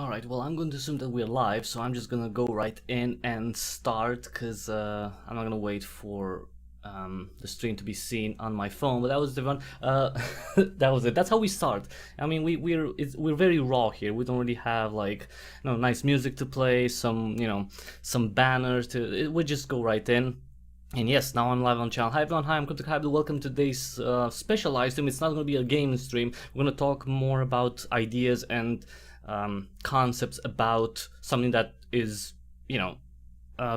Alright, well, I'm going to assume that we're live, so I'm just gonna go right in and start, because I'm not gonna wait for the stream to be seen on my phone. But that was the one. That was it. That's how we start. I mean, we're very raw here. We don't really have like nice music to play, some banners to. We just go right in. And yes, now I'm live on channel. Hi everyone, hi, I'm Cryptic Hybrid. Welcome to today's special stream. It's not going to be a game stream. We're going to talk more about ideas and concepts about something that is,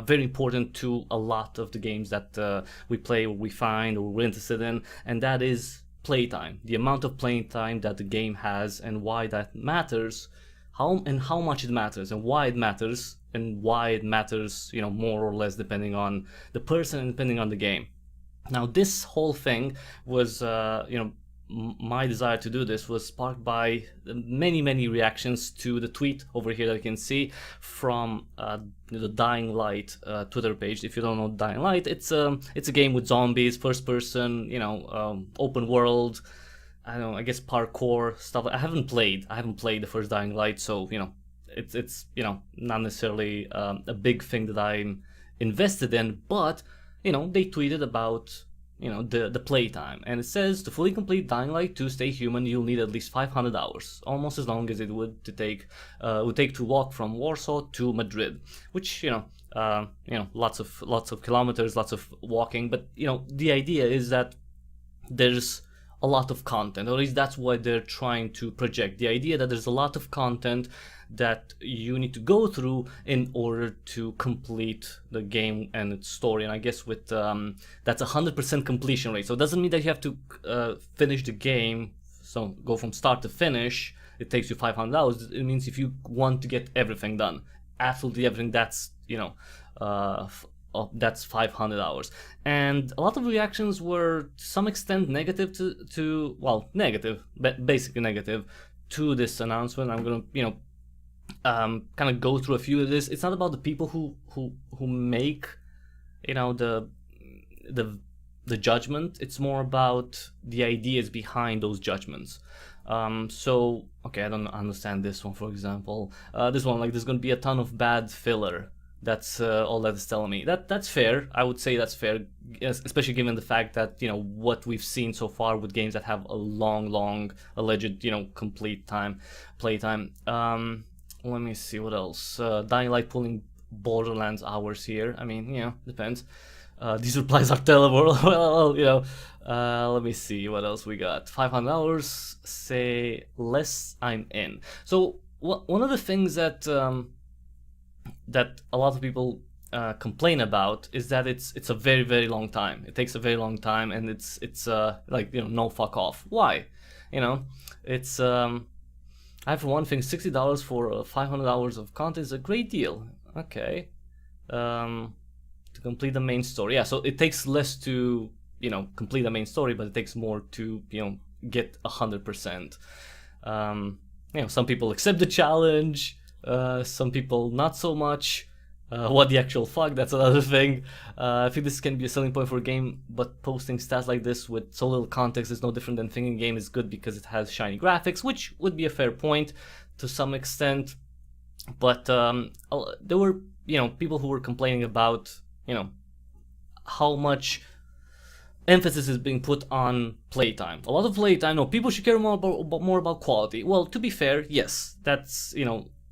very important to a lot of the games that we play or we find or we're interested in, and that is playtime. The amount of playtime that the game has and why that matters, how much it matters and why it matters, more or less depending on the person and depending on the game. Now, this whole thing was, my desire to do this was sparked by many reactions to the tweet over here that you can see from the Dying Light Twitter page. If you don't know Dying Light, it's a game with zombies, first person, open world. I guess parkour stuff. I haven't played the first Dying Light, so it's not necessarily a big thing that I'm invested in, but they tweeted about the playtime, and it says to fully complete Dying Light 2 Stay Human, you'll need at least 500 hours, almost as long as it would take to walk from Warsaw to Madrid, which lots of kilometers, lots of walking. But the idea is that there's a lot of content, or at least that's what they're trying to project. The idea that there's a lot of content that you need to go through in order to complete the game and its story. And I guess with that's 100% completion rate. So it doesn't mean that you have to finish the game, so go from start to finish. It takes you 500 hours. It means if you want to get everything done, absolutely everything, that's that's 500 hours. And a lot of reactions were to some extent negative basically negative to this announcement. I'm gonna kind of go through a few of this. It's not about the people who make the judgment. It's more about the ideas behind those judgments. So okay, I don't understand this one, for example. This one, like, there's gonna be a ton of bad filler. That's all that is telling me. That's fair. I would say that's fair, especially given the fact that what we've seen so far with games that have a long alleged complete playtime. Let me see what else. Dying Light pulling Borderlands hours here. I mean, depends. These replies are terrible. Well, let me see what else we got. 500 hours. Say less, I'm in. So one of the things that that a lot of people complain about is that it's a very long time. It takes a very long time, and it's like no, fuck off. Why? It's I, for one thing, $60 for 500 hours of content is a great deal. Okay, to complete the main story. Yeah, so it takes less to complete the main story, but it takes more to get 100%. Some people accept the challenge. Some people not so much. What the actual fuck, that's another thing. I think this can be a selling point for a game, but posting stats like this with so little context is no different than thinking a game is good because it has shiny graphics, which would be a fair point to some extent. But there were people who were complaining about how much emphasis is being put on playtime. A lot of playtime. No, people should care more about quality. Well, to be fair, yes, that's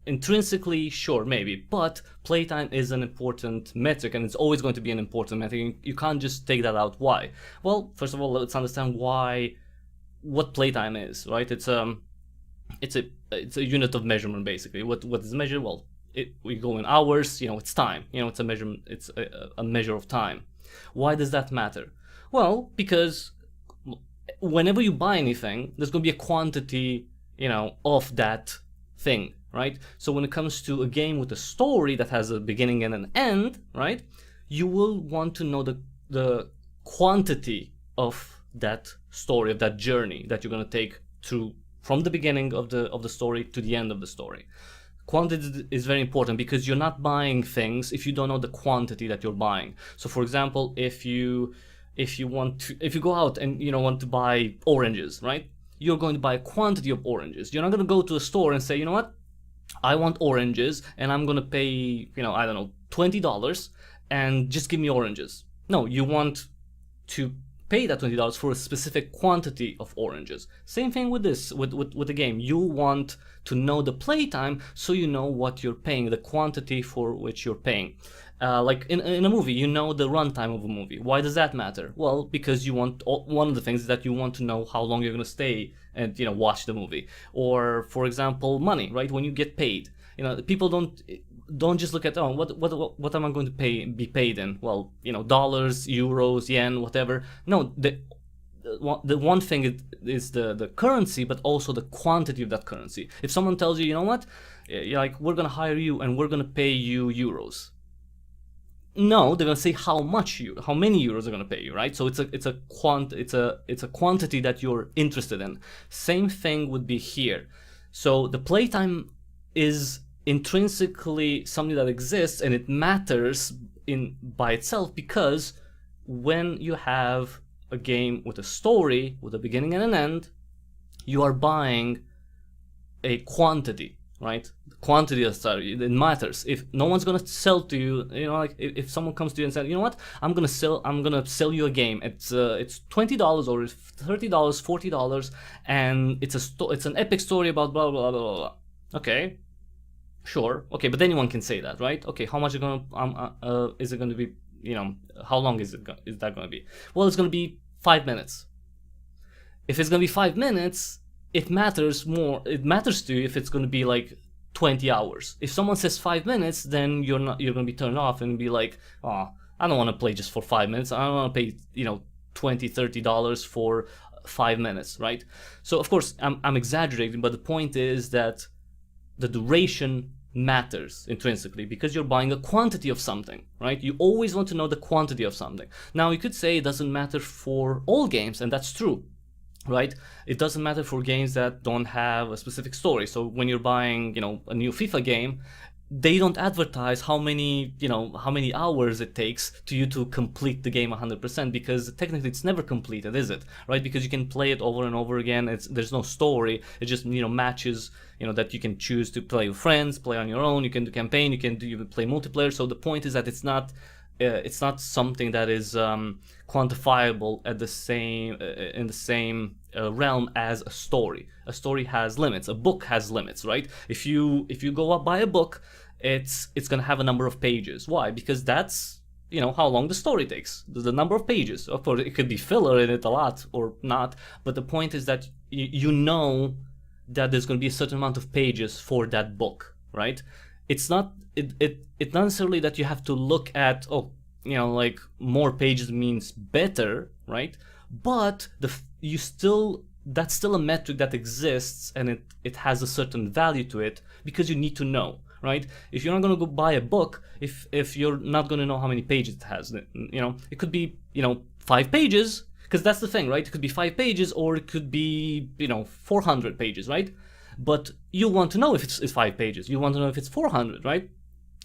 intrinsically, sure, maybe, but playtime is an important metric, and it's always going to be an important metric. You can't just take that out. Why? Well, first of all, let's understand what playtime is, right? It's a unit of measurement, basically. What is measured? Well, we go in hours. It's time. It's a measurement. It's a measure of time. Why does that matter? Well, because whenever you buy anything, there's going to be a quantity, of that thing. Right? So when it comes to a game with a story that has a beginning and an end, right, you will want to know the quantity of that story, of that journey that you're going to take through from the beginning of the story to the end of the story. Quantity is very important because you're not buying things if you don't know the quantity that you're buying. So for example, if you go out and want to buy oranges, right? You're going to buy a quantity of oranges. You're not going to go to a store and say, you know what? I want oranges and I'm gonna pay, you know, I don't know, $20 and just give me oranges. No, you want to pay that $20 for a specific quantity of oranges. Same thing with this, with the game. You want to know the playtime so you know what you're paying, the quantity for which you're paying. Like in a movie, you know the runtime of a movie. Why does that matter? Well, because you want, one of the things is that you want to know how long you're going to stay and, you know, watch the movie. Or, for example, money, right? When you get paid, you know, people don't just look at, oh, what am I going to be paid in? Well, you know, dollars, euros, yen, whatever. No, the one thing is the currency, but also the quantity of that currency. If someone tells you, you know what, you're like, we're gonna hire you and we're gonna pay you euros. No, they're gonna say how many euros they're gonna pay you, right? So it's a quantity that you're interested in. Same thing would be here. So the playtime is intrinsically something that exists, and it matters by itself, because when you have a game with a story, with a beginning and an end, you are buying a quantity, right? The quantity of story, it matters. If no one's gonna sell to you, you know, like if someone comes to you and says, you know what, I'm gonna sell you a game. It's $20 or $30, $40, and it's an epic story about blah blah blah blah blah. Okay, sure, okay, but anyone can say that, right? Okay, how much is it gonna be? You know, how long is that gonna be? Well, it's gonna be 5 minutes. If it's gonna be 5 minutes, it matters more. It matters to you if it's gonna be like 20 hours. If someone says 5 minutes, then you're gonna be turned off and be like, oh, I don't want to play just for 5 minutes. I don't want to pay, you know, $20, $30 for 5 minutes, right? So of course I'm exaggerating, but the point is that the duration matters intrinsically, because you're buying a quantity of something, right? You always want to know the quantity of something. Now, you could say it doesn't matter for all games, and that's true, right? It doesn't matter for games that don't have a specific story. So when you're buying, you know, a new FIFA game, they don't advertise how many hours it takes to you to complete the game 100%, because technically it's never completed, is it? Right? Because you can play it over and over again. There's no story. It's just, you know, matches, you know, that you can choose to play with friends, play on your own. You can do campaign. You can play multiplayer. So the point is that it's not something that is quantifiable at the same in the same realm as a story. A story has limits. A book has limits, right? If you go up buy a book, it's gonna have a number of pages. Why? Because that's, you know, how long the story takes. The number of pages. Of course, it could be filler in it a lot or not, but the point is that you know that there's gonna be a certain amount of pages for that book, right? It's not necessarily that you have to look at, oh, you know, like more pages means better, right? But that's still a metric that exists, and it has a certain value to it, because you need to know, right? If you're not going to go buy a book, if you're not going to know how many pages it has, you know, it could be, you know, 5 pages, because that's the thing, right? It could be 5 pages, or it could be, you know, 400 pages, right? But you want to know if it's 5 pages. You want to know if it's 400, right?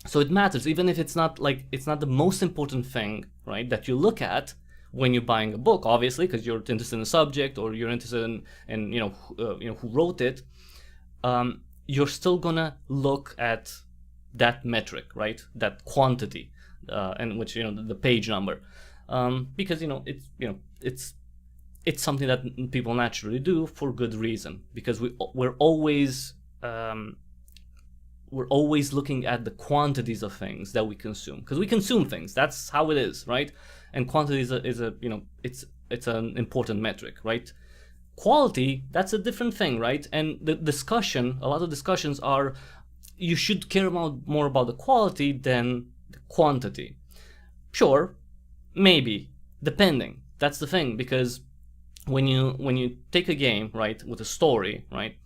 So it matters, even if it's not the most important thing, right, that you look at when you're buying a book, obviously, because you're interested in the subject, or you're interested in you know, who wrote it. You're still gonna look at that metric, right? That quantity, and which, you know, the page number, because, you know, it's something that people naturally do for good reason, because we're always looking at the quantities of things that we consume, because we consume things. That's how it is, right? And quantity is a you know, it's an important metric, right? Quality, that's a different thing, right? And a lot of discussions are, you should care more about the quality than the quantity. Sure, maybe, depending. That's the thing, because when you take a game, right, with a story, right,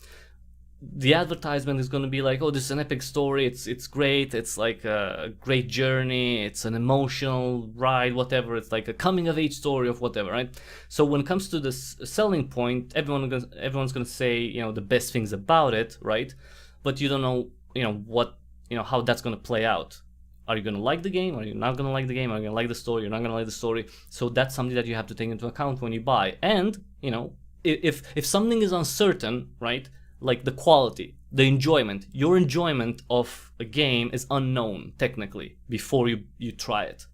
the advertisement is going to be like, oh, this is an epic story, it's great, it's like a great journey, it's an emotional ride, whatever, it's like a coming of age story of whatever, right? So when it comes to this selling point, everyone's going to say, you know, the best things about it, right? But you don't know, you know, what, you know, how that's going to play out. Are you going to like the game? Are you not going to like the game? Are you going to like the story? You're not going to like the story. So that's something that you have to take into account when you buy. And, you know, if something is uncertain, right, like the quality, the enjoyment. Your enjoyment of a game is unknown technically before you try it.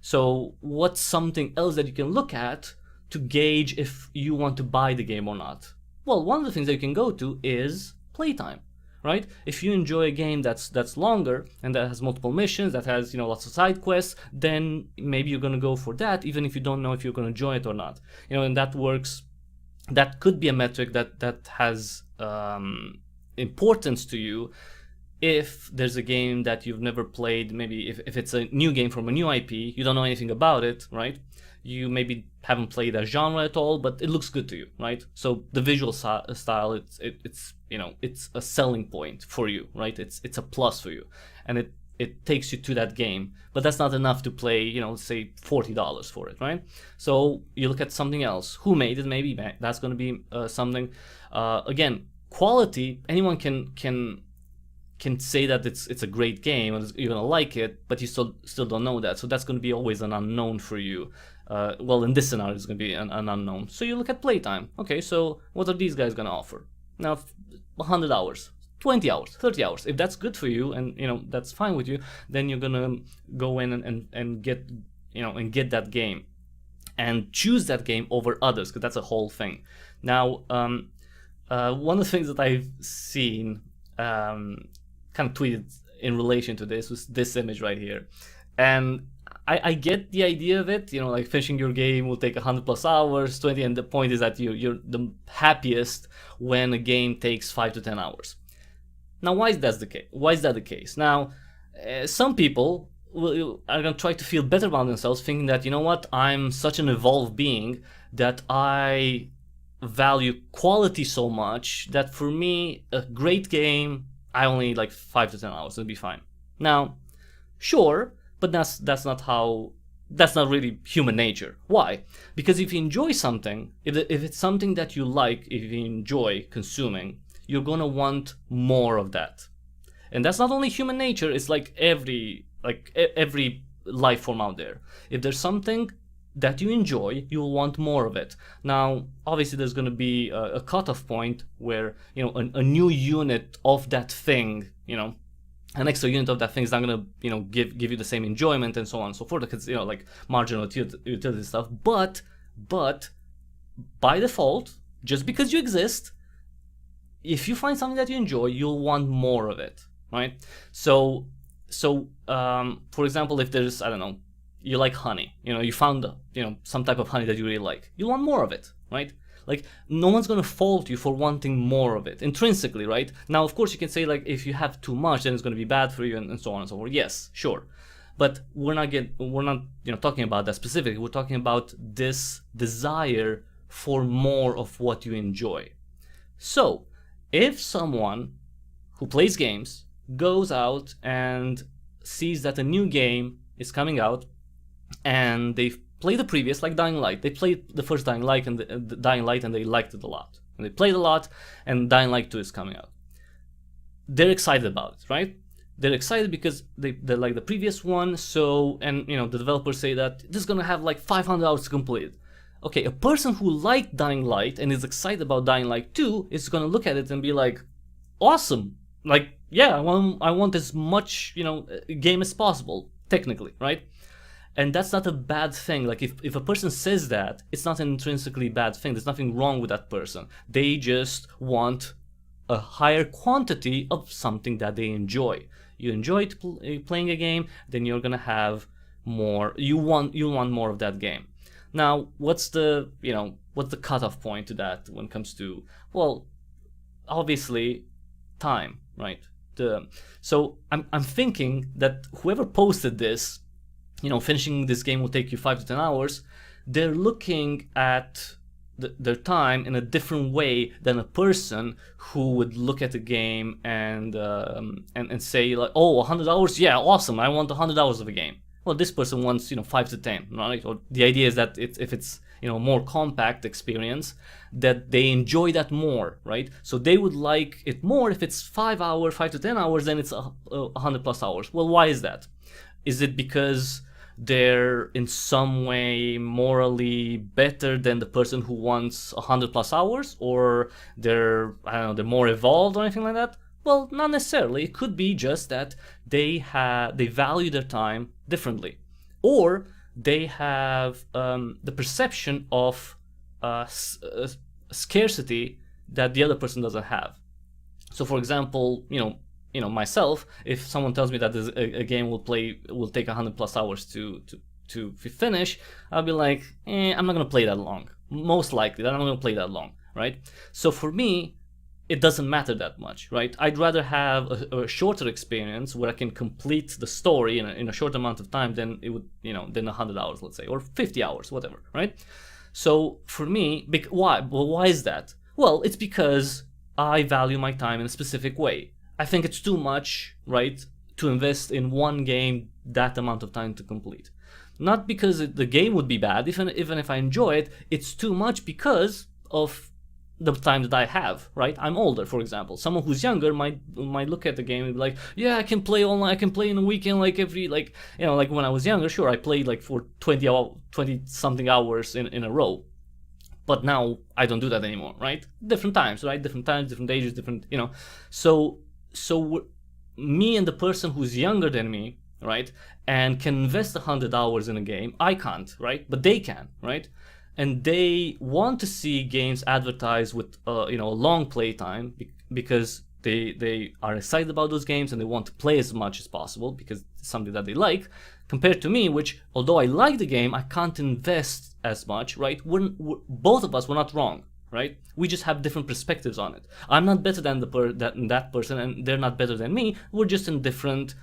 So what's something else that you can look at to gauge if you want to buy the game or not? Well, one of the things that you can go to is playtime, right? If you enjoy a game that's longer and that has multiple missions, that has, lots of side quests, then maybe you're gonna go for that, even if you don't know if you're gonna enjoy it or not. And that works. That could be a metric that has importance to you if there's a game that you've never played. Maybe if it's a new game from a new IP, you don't know anything about it, right? You maybe haven't played that genre at all, but it looks good to you, right? So the visual style, it's a selling point for you, right? It's a plus for you, and it takes you to that game. But that's not enough to play, say $40 for it, right? So you look at something else. Who made it? Maybe that's going to be something. Again, quality. Anyone can say that it's a great game and you're gonna like it, but you still don't know that. So that's going to be always an unknown for you. Well, in this scenario, it's going to be an unknown. So you look at playtime. Okay, so what are these guys going to offer? Now, 100 hours, 20 hours, 30 hours. If that's good for you and that's fine with you, then you're going to go in and get get that game and choose that game over others, because that's a whole thing. Now, one of the things that I've seen kind of tweeted in relation to this was this image right here. And I get the idea of it, like finishing your game will take 100+ hours, 20, and the point is that you're the happiest when a game takes 5 to 10 hours. Now, why is that the case? Why is that the case? Now, some people are going to try to feel better about themselves, thinking that, what, I'm such an evolved being that I value quality so much that for me, a great game, I only need like 5 to 10 hours, it'll be fine. Now, sure, but that's not really human nature. Why? Because if you enjoy something, if it's something that you like, if you enjoy consuming, you're gonna want more of that. And that's not only human nature, it's like every life form out there. If there's something that you enjoy, you'll want more of it. Now, obviously, there's going to be a cutoff point where a new unit of that thing, an extra unit of that thing is not going to give you the same enjoyment and so on and so forth, because like marginal utility stuff. But by default, just because you exist, if you find something that you enjoy, you'll want more of it, right? So for example, if there's, I don't know, you like honey, you found some type of honey that you really like, you want more of it, right? Like, no one's gonna fault you for wanting more of it intrinsically, right? Now, of course, you can say, like, if you have too much, then it's gonna be bad for you, and so on and so forth. Yes, sure, but we're not talking about that specifically. We're talking about this desire for more of what you enjoy. So if someone who plays games goes out and sees that a new game is coming out, and they've played the previous, like Dying Light. They played the first Dying Light and the Dying Light, and they liked it a lot. And they played a lot, and Dying Light 2 is coming out. They're excited about it, right? They're excited because they like the previous one. So, and the developers say that this is gonna have like 500 hours to complete. Okay, a person who liked Dying Light and is excited about Dying Light 2 is gonna look at it and be like, awesome! Like, yeah, I want as much game as possible, technically, right? And that's not a bad thing. Like, if a person says that, it's not an intrinsically bad thing. There's nothing wrong with that person. They just want a higher quantity of something that they enjoy. You enjoy playing a game, then you're gonna have more. You want more of that game. Now, what's the cutoff point to that when it comes to, well, obviously, time, right? So I'm thinking that whoever posted this, finishing this game will take you 5 to 10 hours, they're looking at their time in a different way than a person who would look at the game and say, like, oh, 100 hours, yeah, awesome, I want 100 hours of a game. Well, this person wants 5 to 10, right? Or the idea is that if it's more compact experience, that they enjoy that more, right? So they would like it more if it's 5 to 10 hours, then it's 100+ hours. Well, why is that? Is it because they're in some way morally better than the person who wants 100+ hours, or they're more evolved or anything like that? Well, not necessarily. It could be just that they value their time differently, or they have the perception of scarcity that the other person doesn't have. So, for example, myself, if someone tells me that a game will take 100+ hours to finish, I'll be like, I'm not gonna play that long. Most likely, that I'm not gonna play that long, right? So for me, it doesn't matter that much, right? I'd rather have a shorter experience where I can complete the story in a short amount of time than it would, than 100 hours, let's say, or 50 hours, whatever, right? So for me, why? Well, why is that? Well, it's because I value my time in a specific way. I think it's too much, right, to invest in one game that amount of time to complete. Not because the game would be bad, even if I enjoy it, it's too much because of the time that I have, right? I'm older, for example. Someone who's younger might look at the game and be like, yeah, I can play online, I can play in a weekend, like when I was younger, sure, I played like for 20 something hours in a row. But now I don't do that anymore, right? Different times, right? Different times, different ages, different, So me and the person who's younger than me, right, and can invest 100 hours in a game, I can't, right? But they can, right? And they want to see games advertised with a long playtime because they are excited about those games and they want to play as much as possible because it's something that they like, compared to me, which, although I like the game, I can't invest as much, right? Both of us were not wrong, right? We just have different perspectives on it. I'm not better than that person, and they're not better than me. We're just in different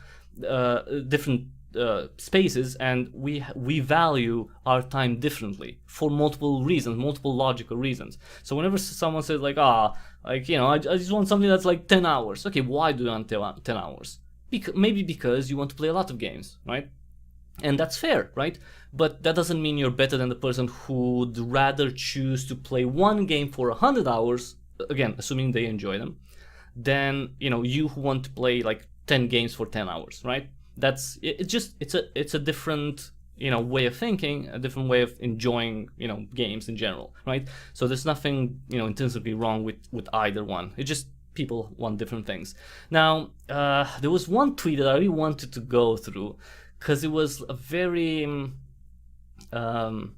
spaces, and we value our time differently for multiple reasons, multiple logical reasons. So whenever someone says like, I just want something that's like 10 hours. Okay, why do you want 10 hours? Maybe because you want to play a lot of games, right? And that's fair, right? But that doesn't mean you're better than the person who'd rather choose to play one game for 100 hours, again, assuming they enjoy them, than, you who want to play like 10 games for 10 hours, right? It's a different, way of thinking, a different way of enjoying, games in general, right? So there's nothing, intrinsically wrong with either one. It's just people want different things. Now, there was one tweet that I really wanted to go through, because it was a very, well,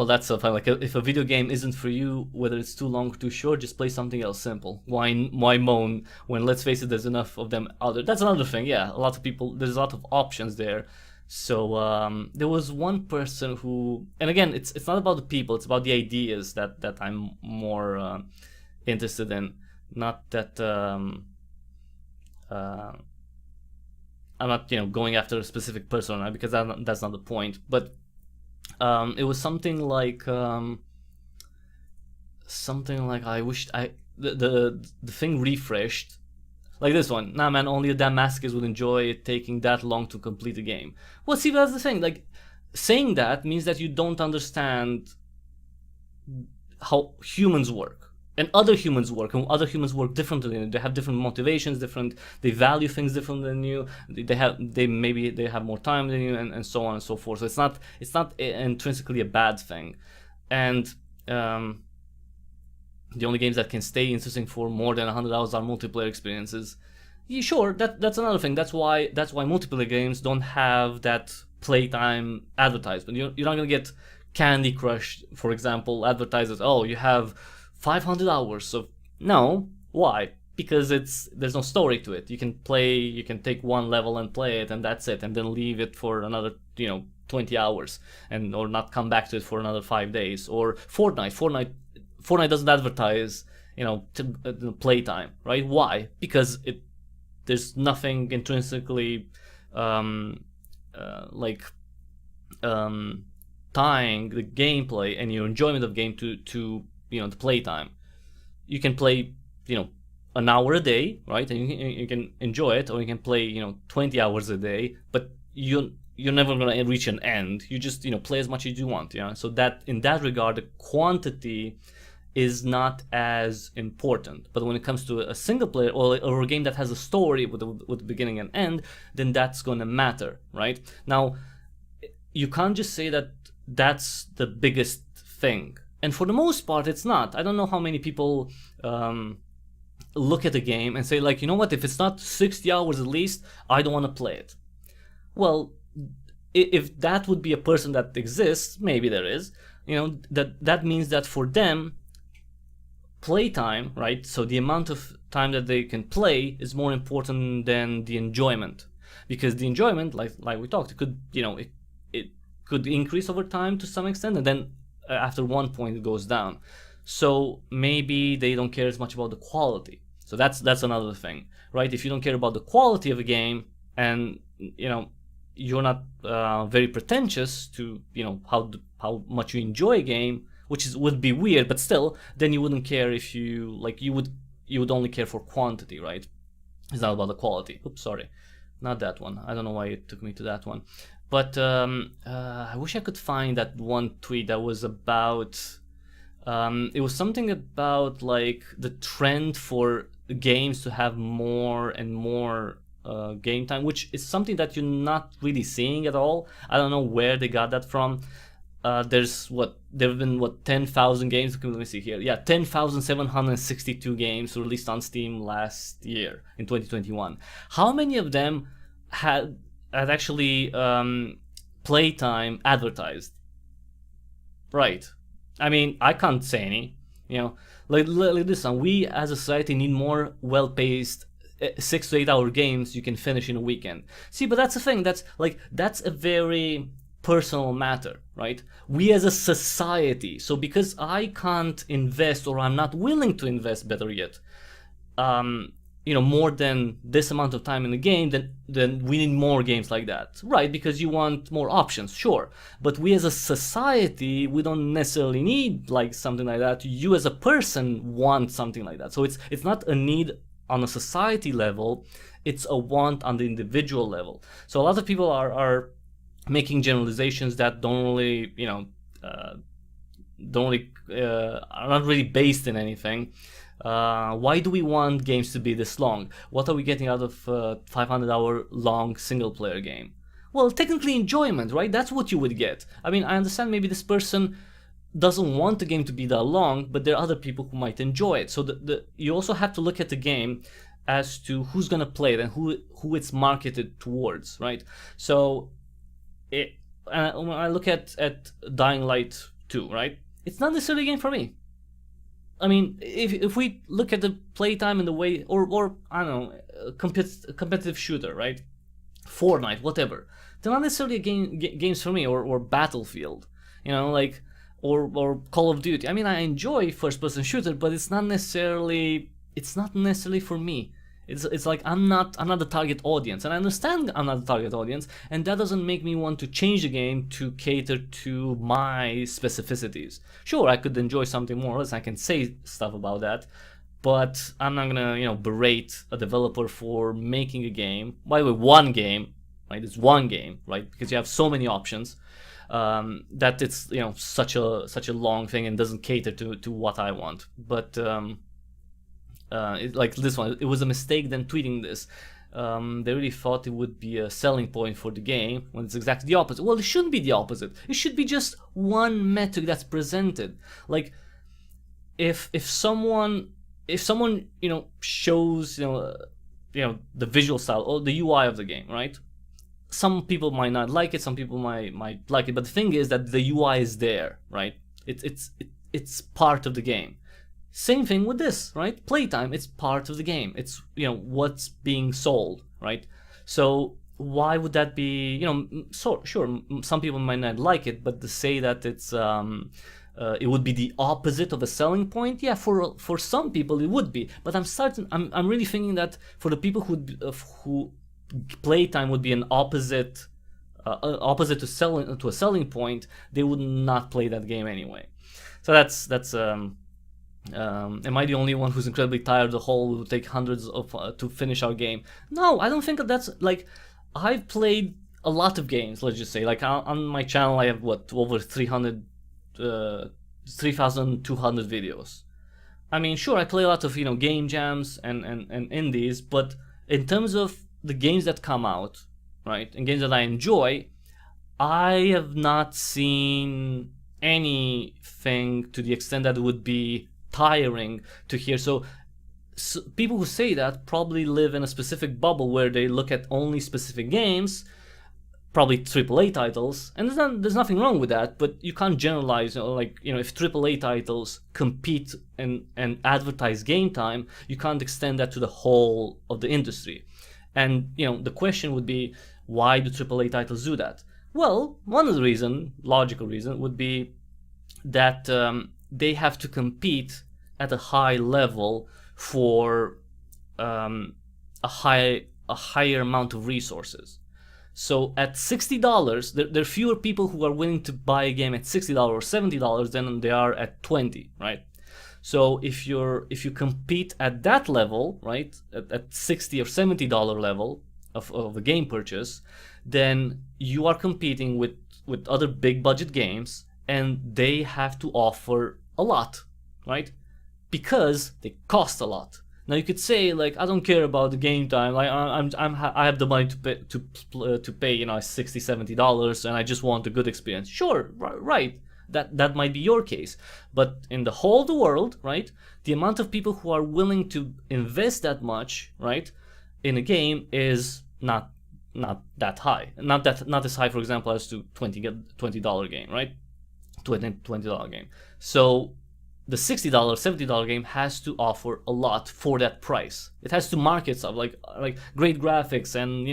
that's so fun. Like, if a video game isn't for you, whether it's too long or too short, just play something else simple. Why moan when, let's face it, there's enough of them out there? That's another thing. Yeah, a lot of people. There's a lot of options there. So there was one person who, and again, it's not about the people. It's about the ideas that I'm more interested in. Not that. I'm not, going after a specific person, because that's not the point. But it was something like I wished the thing refreshed, like this one. Nah, man, only a damn masochist would enjoy it taking that long to complete a game. Well, see, that's the thing. Like, saying that means that you don't understand how humans work. And other humans work, and other humans work differently. They have different motivations, they value things different than you. Maybe they have more time than you, and so on and so forth. So it's not intrinsically a bad thing. And the only games that can stay interesting for more than 100 hours are multiplayer experiences. Yeah, sure, that's another thing. That's why multiplayer games don't have that playtime advertisement. You're not gonna get Candy Crush, for example, advertises, oh, you have 500 hours of... No. Why? Because there's no story to it. You can take one level and play it, and that's it, and then leave it for another 20 hours, or not come back to it for another 5 days. Or Fortnite doesn't advertise playtime, right? Why? Because there's nothing intrinsically tying the gameplay and your enjoyment of game to the playtime. You can play an hour a day, right, and you can enjoy it, or you can play 20 hours a day, but you're never gonna reach an end. You just play as much as you want. So that, in that regard, the quantity is not as important. But when it comes to a single player or a game that has a story with a beginning and end, then that's gonna matter, right? Now, you can't just say that that's the biggest thing, And for the most part, it's not. I don't know how many people look at a game and say, like, you know what, if it's not 60 hours at least, I don't want to play it. Well, if that would be a person that exists, maybe there is, that means that for them, playtime, right? So the amount of time that they can play is more important than the enjoyment, because the enjoyment, like we talked, it could, it could increase over time to some extent, and then after one point it goes down. So maybe they don't care as much about the quality. So that's another thing, right? If you don't care about the quality of a game, and you're not very pretentious to how much you enjoy a game, which would be weird, but still, then you wouldn't care if you would only care for quantity, right? It's not about the quality. Oops, sorry, not that one. I don't know why it took me to that one. But I wish I could find that one tweet that was about. It was something about like the trend for games to have more and more game time, which is something that you're not really seeing at all. I don't know where they got that from. There have been 10,000 games. Let me see here. Yeah, 10,762 games released on Steam last year in 2021. How many of them had actually playtime advertised? Right. I mean, I can't say any. Like this one. We as a society need more well-paced 6 to 8 hour games you can finish in a weekend. See, but that's the thing. That's a very personal matter, right? We as a society. So because I can't invest, or I'm not willing to invest, better yet, more than this amount of time in the game, then we need more games like that, right? Because you want more options, sure. But we as a society, we don't necessarily need like something like that. You as a person want something like that. So it's not a need on a society level, it's a want on the individual level. So a lot of people are making generalizations that don't really, are not really based in anything. Why do we want games to be this long? What are we getting out of a 500-hour long single-player game? Well, technically enjoyment, right? That's what you would get. I mean, I understand maybe this person doesn't want the game to be that long, but there are other people who might enjoy it. So you also have to look at the game as to who's gonna play it and who it's marketed towards, right? So when I look at Dying Light 2, right? It's not necessarily a game for me. I mean, if we look at the playtime in the way, or I don't know, competitive shooter, right? Fortnite, whatever. They're not necessarily games for me, or Battlefield, or Call of Duty. I mean, I enjoy first-person shooter, but it's not necessarily for me. It's like I'm not the target audience, and I understand I'm not the target audience, and that doesn't make me want to change the game to cater to my specificities. Sure, I could enjoy something more or less. I can say stuff about that, but I'm not gonna berate a developer for making a game. By the way, one game, right? It's one game, right? Because you have so many options that it's such a long thing and doesn't cater to what I want. But like this one, it was a mistake then tweeting this. They really thought it would be a selling point for the game when it's exactly the opposite. Well, it shouldn't be the opposite. It should be just one metric that's presented. Like if someone shows the visual style or the UI of the game, right? Some people might not like it, some people might like it, but the thing is that the UI is there, right? It's part of the game. Same thing with this, right? Playtime, it's part of the game. It's what's being sold, right? So why would that be? So sure, some people might not like it, but to say that it would be the opposite of a selling point, yeah, for some people it would be. But I'm really thinking that for the people who playtime would be an opposite to a selling point, they would not play that game anyway. So that's am I the only one who's incredibly tired of the whole will take hundreds of to finish our game? No, I don't think that's like. I've played a lot of games, let's just say. Like on my channel I have over 3,200 videos. I mean, sure, I play a lot of game jams and indies, but in terms of the games that come out, right, and games that I enjoy, I have not seen anything to the extent that it would be tiring to hear. So people who say that probably live in a specific bubble where they look at only specific games, probably AAA titles, and there's nothing wrong with that, but you can't generalize. Like, if AAA titles compete and advertise game time, you can't extend that to the whole of the industry. And the question would be, why do AAA titles do that? Well, one of the logical reason would be that they have to compete at a high level for a higher amount of resources. So at $60, there are fewer people who are willing to buy a game at $60 or $70 than they are at $20, right? So if you compete at that level, right, at $60 or $70 level of a game purchase, then you are competing with other big budget games, and they have to offer a lot, right? Because they cost a lot. Now you could say, like, I don't care about the game time. Like, I have the money to pay $60, $70, and I just want a good experience. Sure, right. That might be your case, but in the whole of the world, right, the amount of people who are willing to invest that much, right, in a game is not that high. Not as high, for example, as to $20 game, right? $20 game. So the $60, $70 game has to offer a lot for that price. It has to market stuff like great graphics and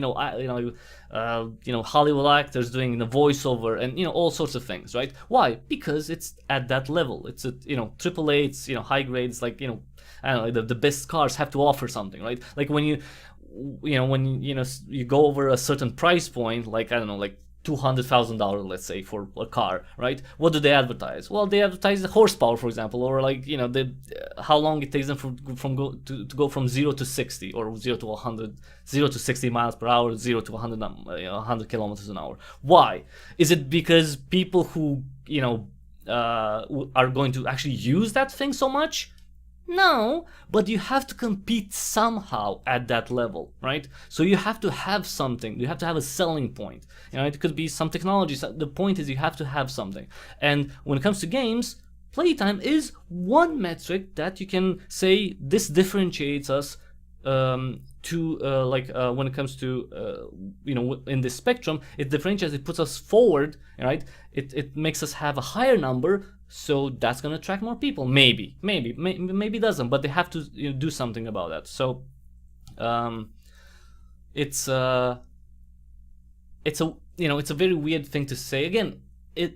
Hollywood actors doing the voiceover and all sorts of things, right? Why? Because it's at that level. It's AAA. It's high grades. Like I don't know, the best cars have to offer something, right? Like when you go over a certain price point, like I don't know, like $200,000, let's say, for a car, right? What do they advertise? Well, they advertise the horsepower, for example, or like how long it takes them to go from 0 to 60 or 0 to 100, 0 to 60 miles per hour, 0 to 100 kilometers an hour. Why? Is it because people who are going to actually use that thing so much? No, but you have to compete somehow at that level, right? So you have to have something. You have to have a selling point. It could be some technology. So the point is you have to have something. And when it comes to games, playtime is one metric that you can say this differentiates us when it comes to in this spectrum, it differentiates. It puts us forward, right? It makes us have a higher number. So that's gonna attract more people. Maybe it doesn't, but they have to do something about that. So it's a very weird thing to say. Again,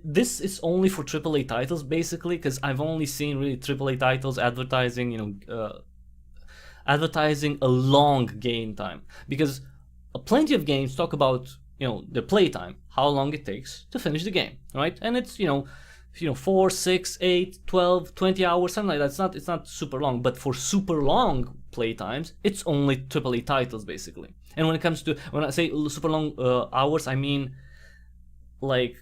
this is only for AAA titles basically, because I've only seen really AAA titles advertising advertising a long game time, because plenty of games talk about their playtime, how long it takes to finish the game, right? And it's 4, 6, 8, 12, 20 hours, something like that. It's not super long, but for super long playtimes, it's only AAA titles basically. And when I say super long hours, I mean like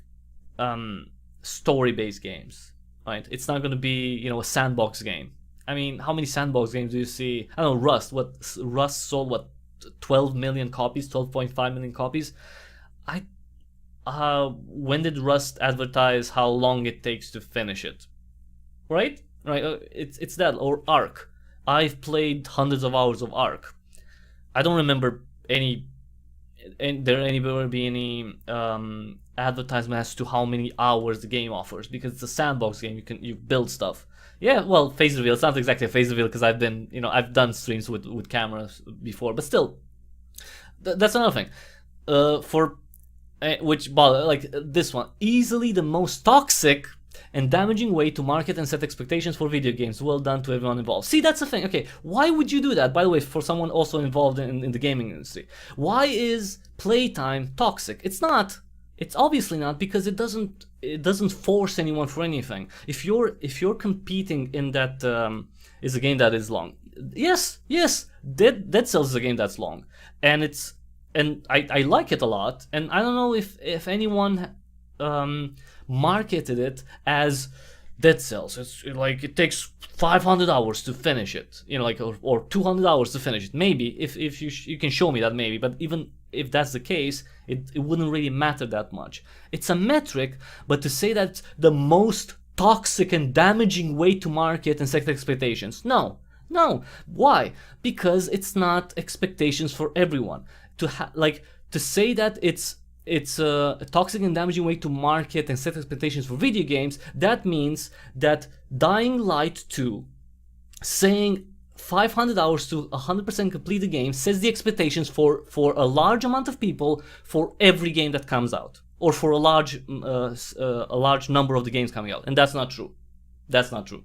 story-based games, right? It's not going to be a sandbox game. I mean, how many sandbox games do you see? I don't know, Rust sold 12 million copies, 12.5 million copies. When did Rust advertise how long it takes to finish it? Right? It's that. Or Ark. I've played hundreds of hours of Ark. I don't remember any advertisement as to how many hours the game offers, because it's a sandbox game. You build stuff. Yeah, well, phase reveal. It's not exactly a phase reveal because I've done streams with cameras before, but still, that's another thing. Like this one, easily the most toxic and damaging way to market and set expectations for video games. Well done to everyone involved. See, that's the thing. Okay, why would you do that? By the way, for someone also involved in the gaming industry, why is playtime toxic? It's not. It's obviously not, because it doesn't force anyone for anything. If you're competing in that is a game that is long. Yes, Dead Cells is a game that's long, and I like it a lot, and I don't know if anyone marketed it as Dead Cells. It's like it takes 500 hours to finish it, or 200 hours to finish it. Maybe if you can show me that, maybe, but even if that's the case, it wouldn't really matter that much. It's a metric, but to say that the most toxic and damaging way to market and set expectations, no. Why? Because it's not expectations for everyone. To say that it's a toxic and damaging way to market and set expectations for video games, that means that Dying Light 2 saying 500 hours to 100% complete the game sets the expectations for a large amount of people for every game that comes out, or for a large number of the games coming out, and that's not true. That's not true.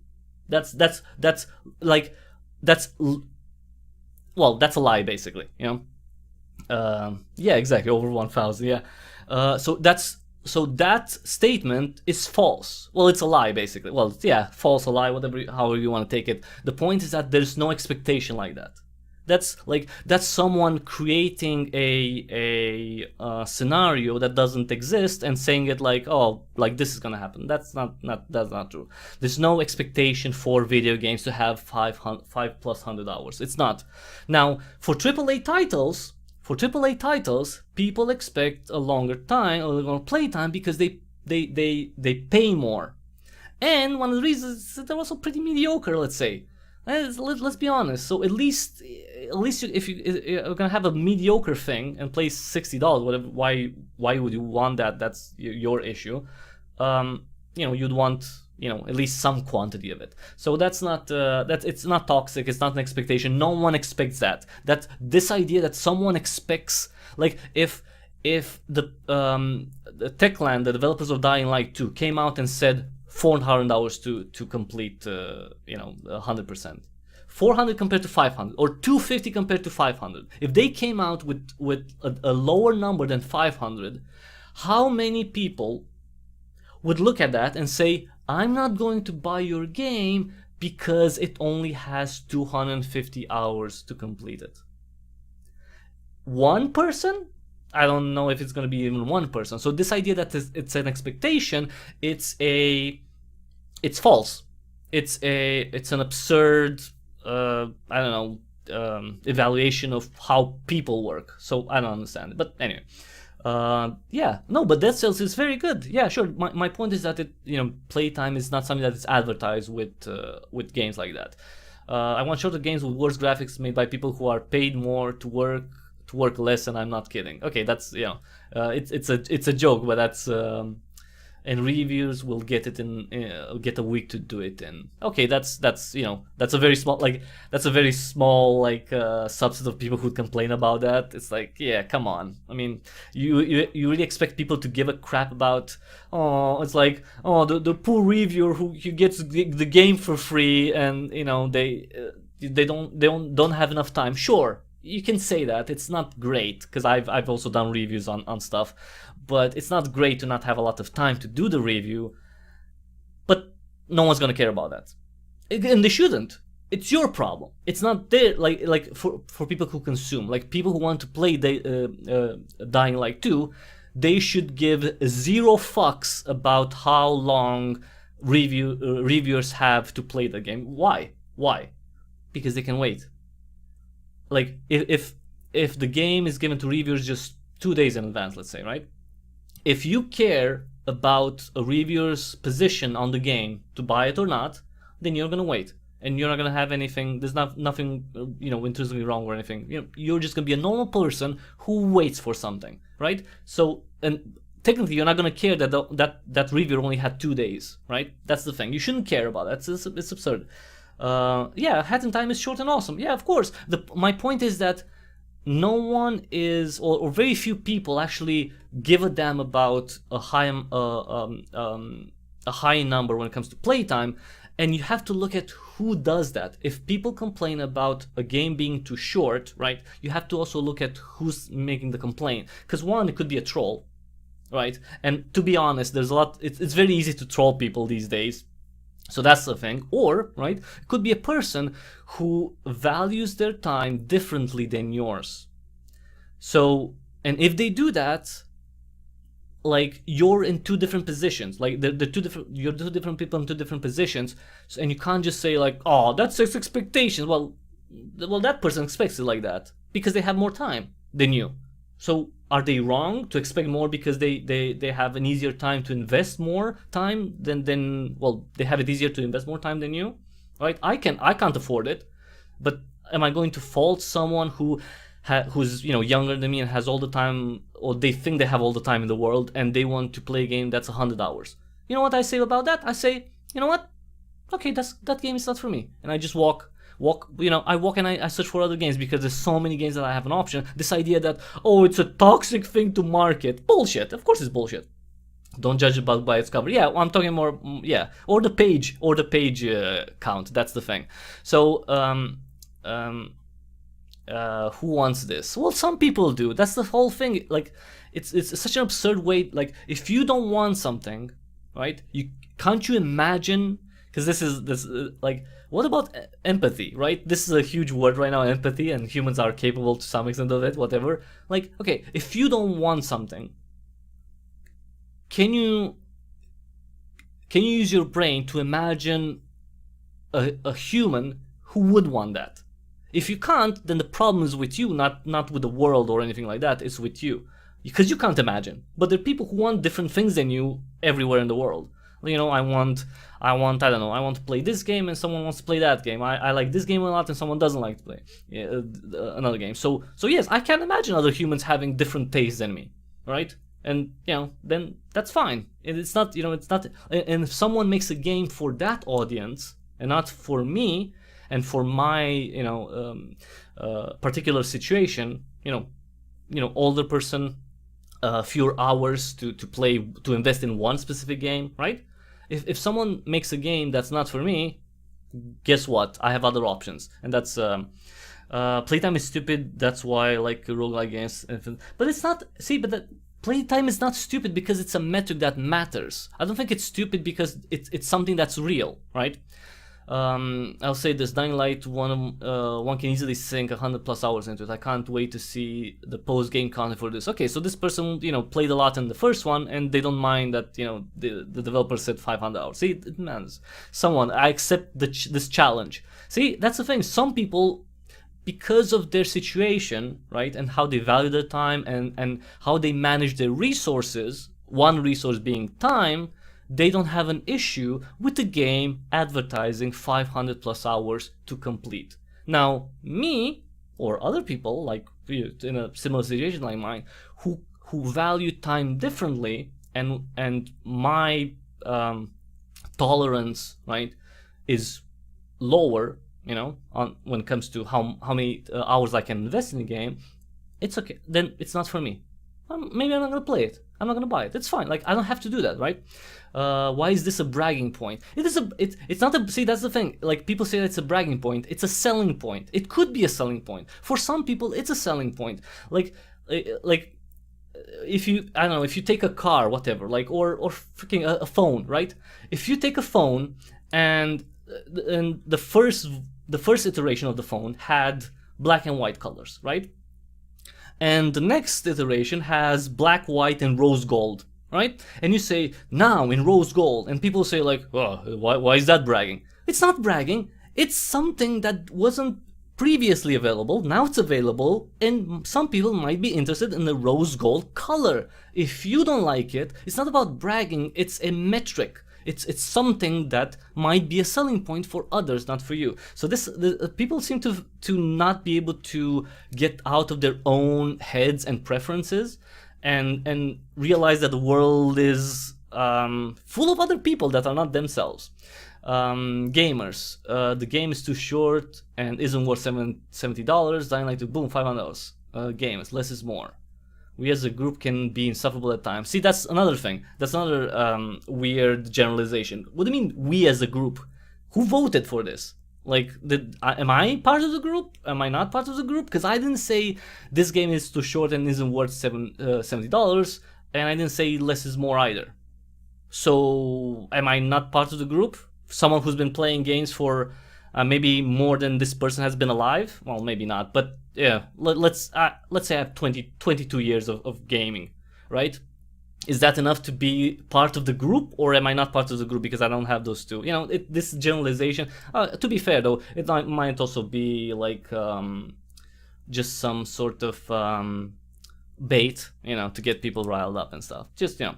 That's a lie, basically. Yeah, exactly, over 1,000. Yeah. So that statement is false. Well, it's a lie, basically. Well, yeah, false, a lie, however you want to take it. The point is that there's no expectation like that. That's someone creating a scenario that doesn't exist and saying it like, oh, like this is gonna happen. That's not true. There's no expectation for video games to have 500+ hours. It's not. Now, for AAA titles, people expect a longer time, a longer playtime, because they pay more. And one of the reasons is that they're also pretty mediocre, let's say. Let's be honest. So at least if you're gonna have a mediocre thing and play $60, whatever, why would you want that? That's your issue. You'd want at least some quantity of it. So it's not toxic. It's not an expectation. No one expects that. That this idea that someone expects, like if the Techland, the developers of Dying Light 2, came out and said 400 hours to complete 100%. 400 compared to 500, or 250 compared to 500. If they came out with a lower number than 500, how many people would look at that and say, I'm not going to buy your game because it only has 250 hours to complete it? One person? I don't know if it's going to be even one person. So this idea that it's an expectation, it's false. It's an absurd evaluation of how people work. So I don't understand it. But anyway, but Dead Cells is very good. Yeah, sure. My point is that playtime is not something that is advertised with games like that. I want shorter games with worse graphics made by people who are paid more to work less, and I'm not kidding. Okay, that's it's a joke, but that's and reviewers will get it in get a week to do it in. Okay, that's a very small subset of people who complain about that. It's like, yeah, come on. I mean, you really expect people to give a crap about, the poor reviewer who gets the game for free, and they don't have enough time. Sure, you can say that. It's not great, because I've also done reviews on stuff, but it's not great to not have a lot of time to do the review. But no one's gonna care about that, and they shouldn't. It's your problem. It's not there. Like for people who consume, like people who want to play Dying Light 2, they should give zero fucks about how long reviewers have to play the game. Why? Because they can wait. Like if the game is given to reviewers just 2 days in advance, let's say, right? If you care about a reviewer's position on the game to buy it or not, then you're gonna wait, and you're not gonna have anything. There's nothing intrinsically wrong or anything. You're just gonna be a normal person who waits for something, right? So, and technically, you're not gonna care that reviewer only had 2 days, right? That's the thing. You shouldn't care about that. It's absurd. Hat in Time is short and awesome. Yeah, of course. My point is that no one is, or very few people actually give a damn about a high number when it comes to playtime, and you have to look at who does that. If people complain about a game being too short, right, you have to also look at who's making the complaint, because one, it could be a troll, right? And to be honest, there's a lot. It's very easy to troll people these days. So that's the thing. Or, right, it could be a person who values their time differently than yours. So, and if they do that, like, you're in two different positions. Like, you're two different people in two different positions. So, and you can't just say like, oh, that's his expectations. Well, that person expects it like that because they have more time than you. So are they wrong to expect more because they have an easier time to invest more time than well, they have it easier to invest more time than you, right? I can't afford it, but am I going to fault someone who's younger than me and has all the time, or they think they have all the time in the world and they want to play a game that's 100 hours? You know what I say about that? I say, you know what? Okay, that game is not for me, and I just walk. I walk and I search for other games because there's so many games that I have an option. This idea that, oh, it's a toxic thing to market, bullshit. Of course it's bullshit. Don't judge a book by its cover. Yeah, I'm talking more. Yeah, or the page count. That's the thing. So who wants this? Well, some people do. That's the whole thing. Like, it's such an absurd way. Like, if you don't want something, right? Can't you imagine? Because this like, what about empathy, right? This is a huge word right now, empathy, and humans are capable to some extent of it, whatever. Like, okay, if you don't want something, can you use your brain to imagine a human who would want that? If you can't, then the problem is with you, not with the world or anything like that. It's with you, because you can't imagine. But there are people who want different things than you everywhere in the world. I want I don't know, I want to play this game and someone wants to play that game. I like this game a lot and someone doesn't like to play another game. So yes, I can imagine other humans having different tastes than me, right? And then that's fine. It's not, it's not. And if someone makes a game for that audience and not for me and for my particular situation, older person, fewer hours to play, to invest in one specific game, right? If someone makes a game that's not for me, guess what? I have other options, and that's playtime is stupid. That's why I like roguelike games. But it's not. See, but that playtime is not stupid because it's a metric that matters. I don't think it's stupid because it's something that's real, right? I'll say this: Dying Light, one can easily sink 100+ hours into it. I can't wait to see the post-game content for this. Okay, so this person, played a lot in the first one, and they don't mind that, the developer said 500 hours. See, it matters. I accept this challenge. See, that's the thing. Some people, because of their situation, right, and how they value their time and how they manage their resources, one resource being time, they don't have an issue with the game advertising 500+ hours to complete. Now, me or other people like in a similar situation like mine, who value time differently, and my tolerance, right, is lower, when it comes to how many hours I can invest in a game, it's okay. Then it's not for me. Maybe I'm not gonna play it. I'm not gonna buy it. It's fine. Like, I don't have to do that, right? Why is this a bragging point? It's not a. See, that's the thing. Like, people say that it's a bragging point. It's a selling point. It could be a selling point. For some people, it's a selling point. Like if you, I don't know, if you take a car, whatever, like, or freaking a phone, right? If you take a phone and the first iteration of the phone had black and white colors, right? And the next iteration has black, white, and rose gold, right? And you say, now in rose gold, and people say like, oh, why is that bragging? It's not bragging. It's something that wasn't previously available. Now it's available, and some people might be interested in the rose gold color. If you don't like it, it's not about bragging. It's a metric. It's something that might be a selling point for others, not for you. So people seem to not be able to get out of their own heads and preferences, and realize that the world is full of other people that are not themselves. Gamers, the game is too short and isn't worth $70. Dying Light 2, boom, $500. Gamers, less is more. We as a group can be insufferable at times. See, that's another thing. That's another weird generalization. What do you mean, we as a group? Who voted for this? Like, am I part of the group? Am I not part of the group? Because I didn't say this game is too short and isn't worth $70, and I didn't say less is more either. So, am I not part of the group? Someone who's been playing games for maybe more than this person has been alive? Well, maybe not, but yeah, let's say I have 22 years of gaming, right? Is that enough to be part of the group, or am I not part of the group because I don't have those two? This generalization, to be fair though, it might also be like just some sort of bait, you know, to get people riled up and stuff. Just, you know,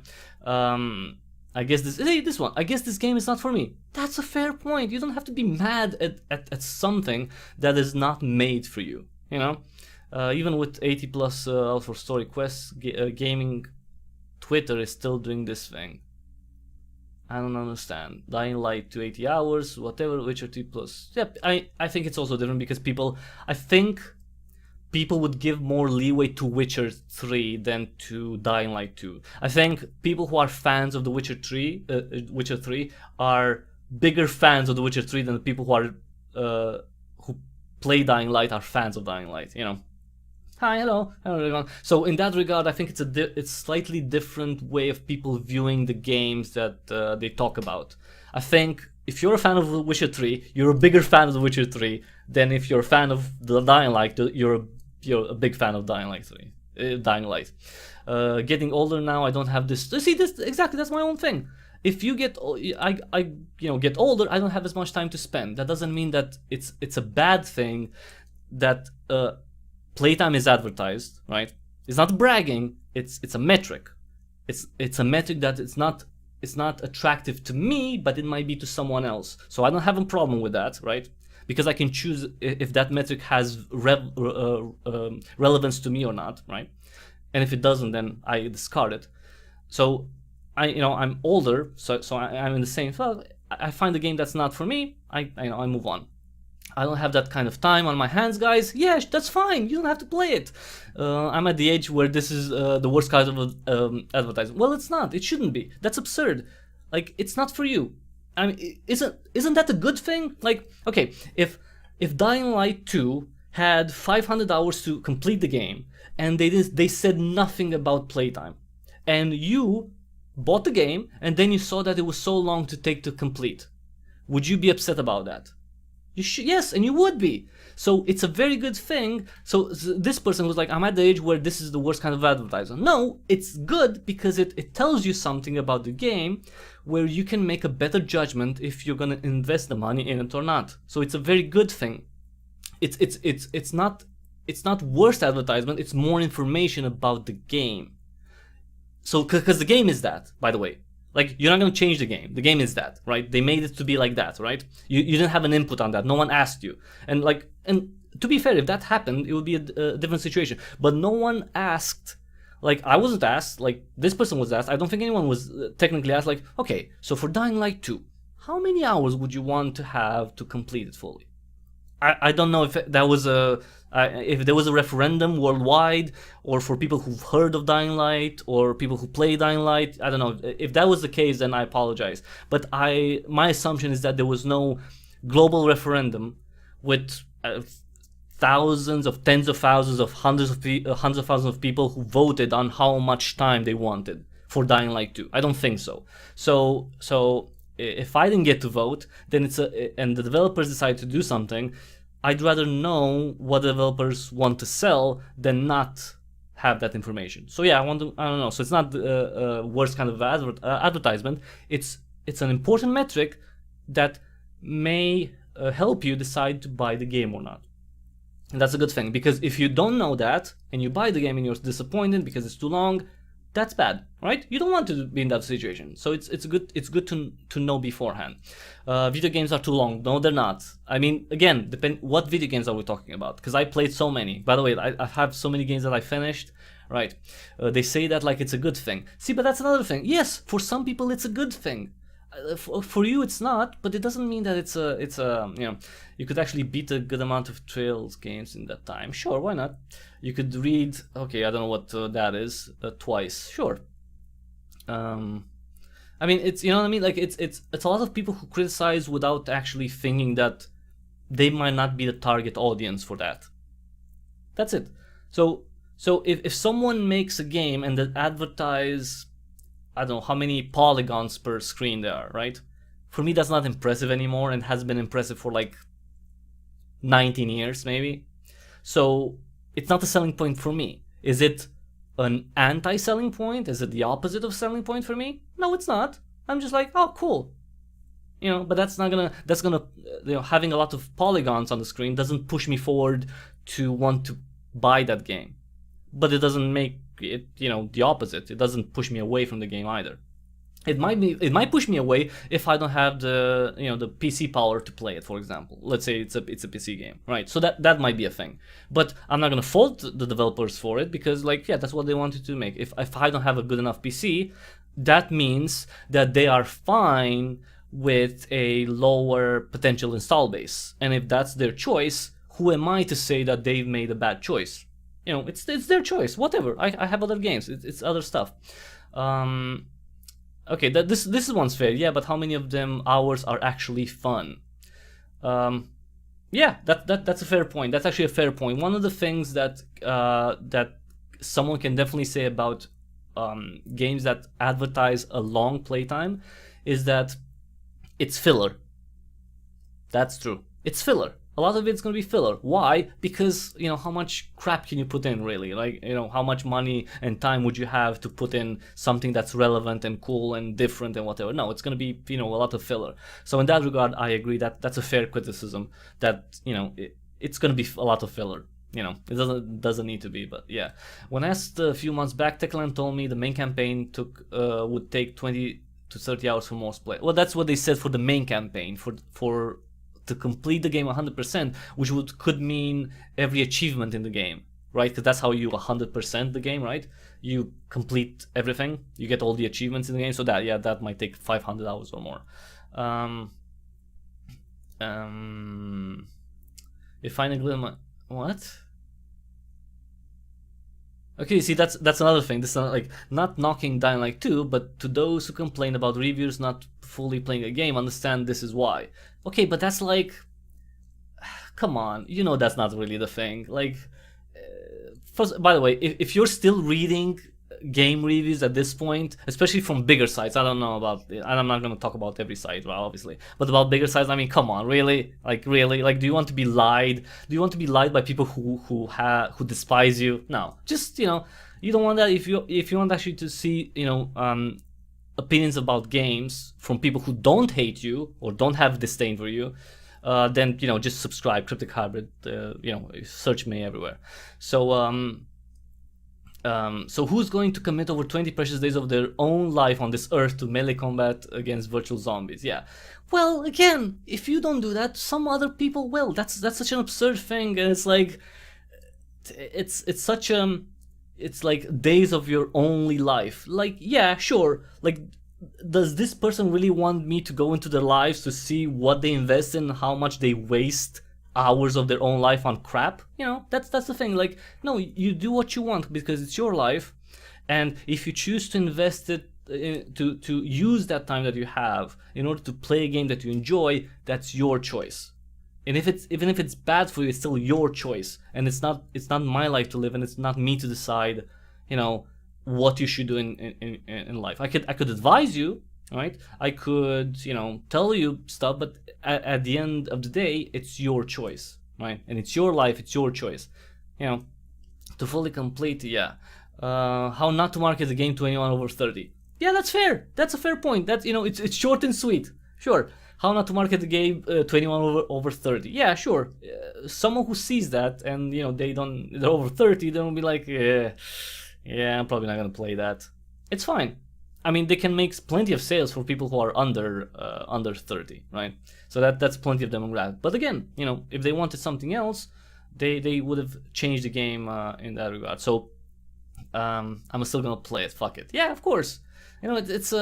I guess this one, I guess this game is not for me. That's a fair point. You don't have to be mad at something that is not made for you, you know? Even with 80 plus Out for Story quests, gaming Twitter is still doing this thing. I don't understand. Dying Light to 80 hours, whatever, Witcher 3 plus. Yep, I think it's also different because I think people would give more leeway to Witcher 3 than to Dying Light 2. I think people who are fans of the Witcher 3 are bigger fans of the Witcher 3 than the people who are who play Dying Light are fans of Dying Light, you know. Hi, hello, everyone. So in that regard, I think it's slightly different way of people viewing the games that they talk about. I think if you're a fan of The Witcher 3, you're a bigger fan of The Witcher 3 than if you're a fan of the Dying Light. You're a big fan of Dying Light 3. Dying Light. Getting older now, I don't have this. See, this exactly. That's my own thing. If you get, get older, I don't have as much time to spend. That doesn't mean that it's a bad thing that playtime is advertised, right? It's not bragging. It's a metric. It's a metric that it's not attractive to me, but it might be to someone else. So I don't have a problem with that, right? Because I can choose if that metric has relevance to me or not, right? And if it doesn't, then I discard it. So I'm older, so I'm in the same. Well, I find a game that's not for me. I move on. I don't have that kind of time on my hands, guys. Yeah, that's fine. You don't have to play it. I'm at the age where this is the worst kind of advertising. Well, it's not. It shouldn't be. That's absurd. Like, it's not for you. I mean, isn't that a good thing? Like, okay, if Dying Light 2 had 500 hours to complete the game, and they said nothing about playtime, and you bought the game, and then you saw that it was so long to take to complete, would you be upset about that? Yes, and you would be. So it's a very good thing. So this person was like, I'm at the age where this is the worst kind of advertising. No, it's good because it tells you something about the game where you can make a better judgment if you're gonna invest the money in it or not. So it's a very good thing. It's not worse advertisement, it's more information about the game. So because the game is that, by the way. Like, you're not going to change the game. The game is that, right? They made it to be like that, right? You didn't have an input on that. No one asked you. And to be fair, if that happened, it would be a different situation. But no one asked. Like, I wasn't asked. Like, this person was asked. I don't think anyone was technically asked. Like, okay, so for Dying Light 2, how many hours would you want to have to complete it fully? I don't know if that was if there was a referendum worldwide, or for people who've heard of Dying Light, or people who play Dying Light. I don't know. If that was the case, then I apologize. But my assumption is that there was no global referendum with thousands of tens of thousands of hundreds of thousands of people who voted on how much time they wanted for Dying Light 2. I don't think so. So if I didn't get to vote, then and the developers decide to do something, I'd rather know what the developers want to sell than not have that information. So yeah, I don't know. So it's not the worst kind of advertisement. It's an important metric that may help you decide to buy the game or not. And that's a good thing, because if you don't know that and you buy the game and you're disappointed because it's too long, that's bad, right? You don't want to be in that situation. So it's good to know beforehand. Video games are too long. No, they're not. I mean, again, what video games are we talking about? Because I played so many. By the way, I have so many games that I finished. Right? They say that like it's a good thing. See, but that's another thing. Yes, for some people it's a good thing. For you it's not, but it doesn't mean that it's a you could actually beat a good amount of Trails games in that time. Sure, why not? You could read, okay, I don't know what that is, twice. Sure. I mean, it's, you know what I mean, like it's a lot of people who criticize without actually thinking that they might not be the target audience for that. That's it. So if someone makes a game and they advertise, I don't know how many polygons per screen there are, right? For me, that's not impressive anymore, and has been impressive for like 19 years, maybe. So it's not a selling point for me. Is it an anti-selling point? Is it the opposite of selling point for me? No, it's not. I'm just like, oh, cool. But that's gonna, having a lot of polygons on the screen doesn't push me forward to want to buy that game. But it doesn't make the opposite. It doesn't push me away from the game either. It might push me away if I don't have the the PC power to play it, for example. Let's say it's a PC game, right? So that might be a thing. But I'm not gonna fault the developers for it, because like, yeah, that's what they wanted to make. If I don't have a good enough PC, that means that they are fine with a lower potential install base. And if that's their choice, who am I to say that they've made a bad choice? It's their choice. Whatever. I have other games. It's other stuff. Okay, this one's fair, yeah, but how many of them hours are actually fun? Yeah, that's a fair point. That's actually a fair point. One of the things that that someone can definitely say about games that advertise a long playtime is that it's filler. That's true. It's filler. A lot of it's going to be filler. Why? Because, how much crap can you put in, really? Like, how much money and time would you have to put in something that's relevant and cool and different and whatever? No, it's going to be, a lot of filler. So in that regard, I agree that that's a fair criticism, that, it's going to be a lot of filler. It doesn't need to be, but yeah. When asked a few months back, Techland told me the main campaign would take 20 to 30 hours for most play. Well, that's what they said for the main campaign, for to complete the game 100%, which could mean every achievement in the game, right? Because that's how you 100% the game, right? You complete everything, you get all the achievements in the game. So that might take 500 hours or more. If I neglect what? Okay, see, that's another thing. This is like not knocking Dying Light 2, but to those who complain about reviewers not fully playing a game, understand this is why. Okay, but that's like, come on, that's not really the thing. Like, first, by the way, if you're still reading game reviews at this point, especially from bigger sites, I don't know about, and I'm not going to talk about every site, well, obviously, but about bigger sites, I mean, come on, really? Like, do you want to be lied? Do you want to be lied by people who despise you? No, just, you don't want that. If you want actually to see, opinions about games from people who don't hate you or don't have disdain for you, then, just subscribe, Cryptic Hybrid, search me everywhere. So, so who's going to commit over 20 precious days of their own life on this earth to melee combat against virtual zombies? Yeah. Well, again, if you don't do that, some other people will. That's such an absurd thing, and it's like, it's like days of your only life. Like, yeah, sure. Like, does this person really want me to go into their lives to see what they invest in, how much they waste hours of their own life on crap? That's the thing. Like, no, you do what you want because it's your life, and if you choose to invest it to use that time that you have in order to play a game that you enjoy, that's your choice. And even if it's bad for you, it's still your choice, and it's not my life to live, and it's not me to decide what you should do in life. I could advise you, right? I could tell you stuff, but at the end of the day, it's your choice, right? And it's your life, it's your choice. To fully complete, yeah. How not to market the game to anyone over 30? Yeah, that's fair. That's a fair point. That's it's short and sweet. Sure. How not to market the game to anyone over 30? Yeah, sure. Someone who sees that and they're over 30, they'll be like, yeah, I'm probably not gonna play that. It's fine. I mean, they can make plenty of sales for people who are under 30, right? So that's plenty of demographic. But again, if they wanted something else, they would have changed the game in that regard. So I'm still gonna play it. Fuck it. Yeah, of course. It's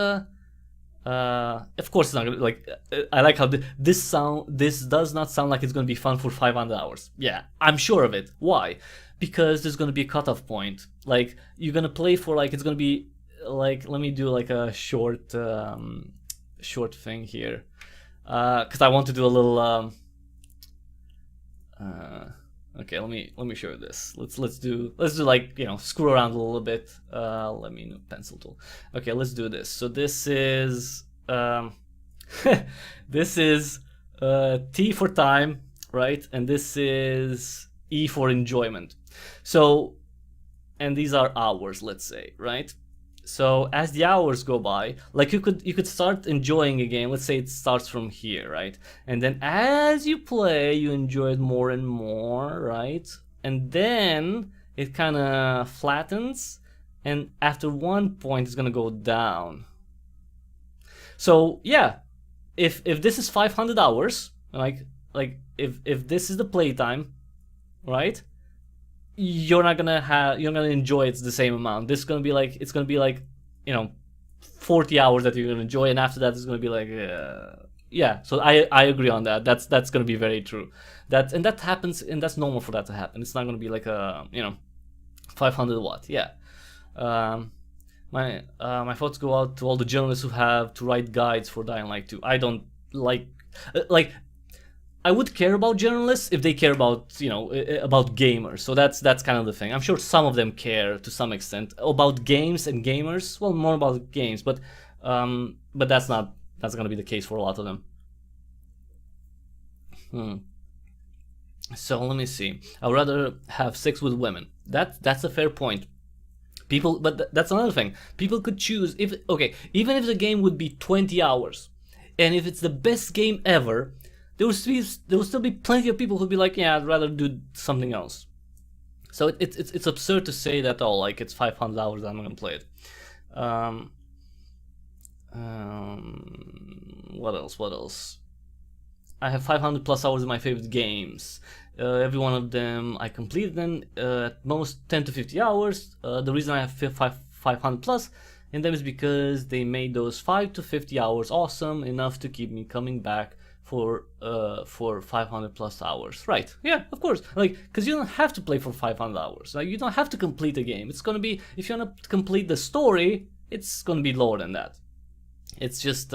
of course it's not gonna, like, I like how this does not sound like it's gonna be fun for 500 hours. Yeah, I'm sure of it. Why? Because there's gonna be a cutoff point. Like, you're gonna play for, like, it's gonna be like, let me do like a short thing here, because I want to do a little okay, let me show you this. Let's do like, screw around a little bit. Let me pencil tool. Okay, let's do this. So this is this is T for time, right? And this is E for enjoyment. So, and these are hours, let's say, right? So as the hours go by, like, you could start enjoying a game. Let's say it starts from here, right? And then as you play, you enjoy it more and more, right? And then it kind of flattens, and after one point it's gonna go down. So yeah, if this is 500 hours, like if this is the playtime, right? You're gonna enjoy it the same amount. This is gonna be like, it's gonna be like, you know, 40 hours that you're gonna enjoy, and after that it's gonna be like, yeah. So I agree on that. That's gonna be very true. That happens, and that's normal for that to happen. It's not gonna be like a, you know, 500 what? Yeah. My thoughts go out to all the journalists who have to write guides for Dying Light 2. I don't like I would care about journalists if they care about, you know, about gamers. So that's kind of the thing. I'm sure some of them care to some extent about games and gamers. Well, more about games, but that's gonna be the case for a lot of them. So let me see. I'd rather have sex with women. That's a fair point. People, but that's another thing. People could choose if, okay, even if the game would be 20 hours, and if it's the best game ever, there will still be plenty of people who'd be like, yeah, I'd rather do something else. So it's absurd to say that, oh, like it's 500 hours, I'm gonna play it. What else? I have 500 plus hours in my favorite games. Every one of them I completed them at most 10 to 50 hours. The reason I have 500 plus in them is because they made those 5 to 50 hours awesome enough to keep me coming back for 500 plus hours. Right? Yeah, of course. Like, because you don't have to play for 500 hours. Like, you don't have to complete a game. It's gonna be, if you wanna complete the story, it's gonna be lower than that. It's just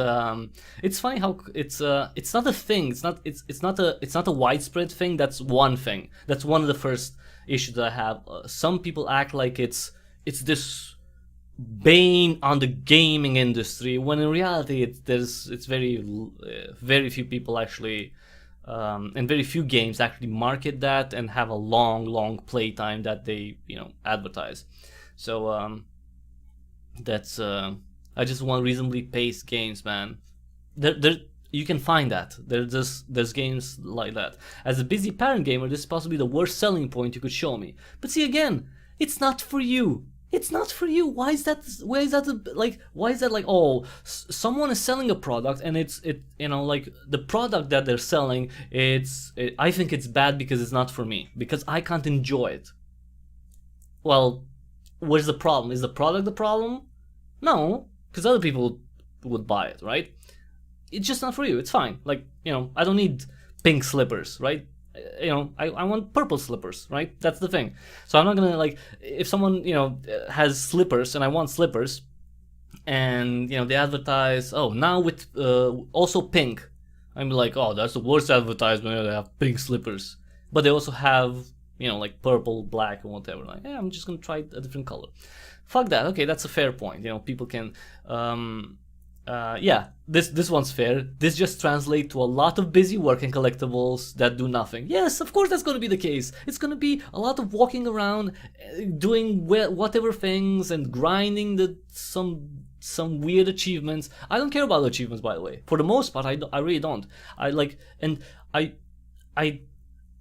it's funny how it's not a thing. It's not a widespread thing. That's one thing. That's one of the first issues that I have. Some people act like it's this bane on the gaming industry, when in reality it's very few people actually and very few games actually market that and have a long playtime that they, you know, advertise. So that's I just want reasonably paced games, man. There you can find that. There's games like that. As a busy parent gamer, this is possibly the worst selling point you could show me. But see, again, it's not for you. It's not for you. Why is that like, oh, someone is selling a product and it you know, like the product that they're selling, I think it's bad because it's not for me, because I can't enjoy it. Well, where's the problem? Is the product the problem? No, because other people would buy it, right? It's just not for you. It's fine. Like, you know, I don't need pink slippers, right? You know, I want purple slippers, right? That's the thing. So I'm not gonna, like, if someone, you know, has slippers and I want slippers, and, you know, they advertise, oh, now with also pink, I'm like, oh, that's the worst advertisement. They have pink slippers, but they also have, you know, like purple, black, and whatever. Like, yeah, I'm just gonna try a different color. Fuck that. Okay, that's a fair point. You know, people can yeah, this one's fair. This just translates to a lot of busy work and collectibles that do nothing. Yes, of course that's going to be the case. It's going to be a lot of walking around, doing whatever things and grinding some weird achievements. I don't care about the achievements, by the way. For the most part, I really don't. But I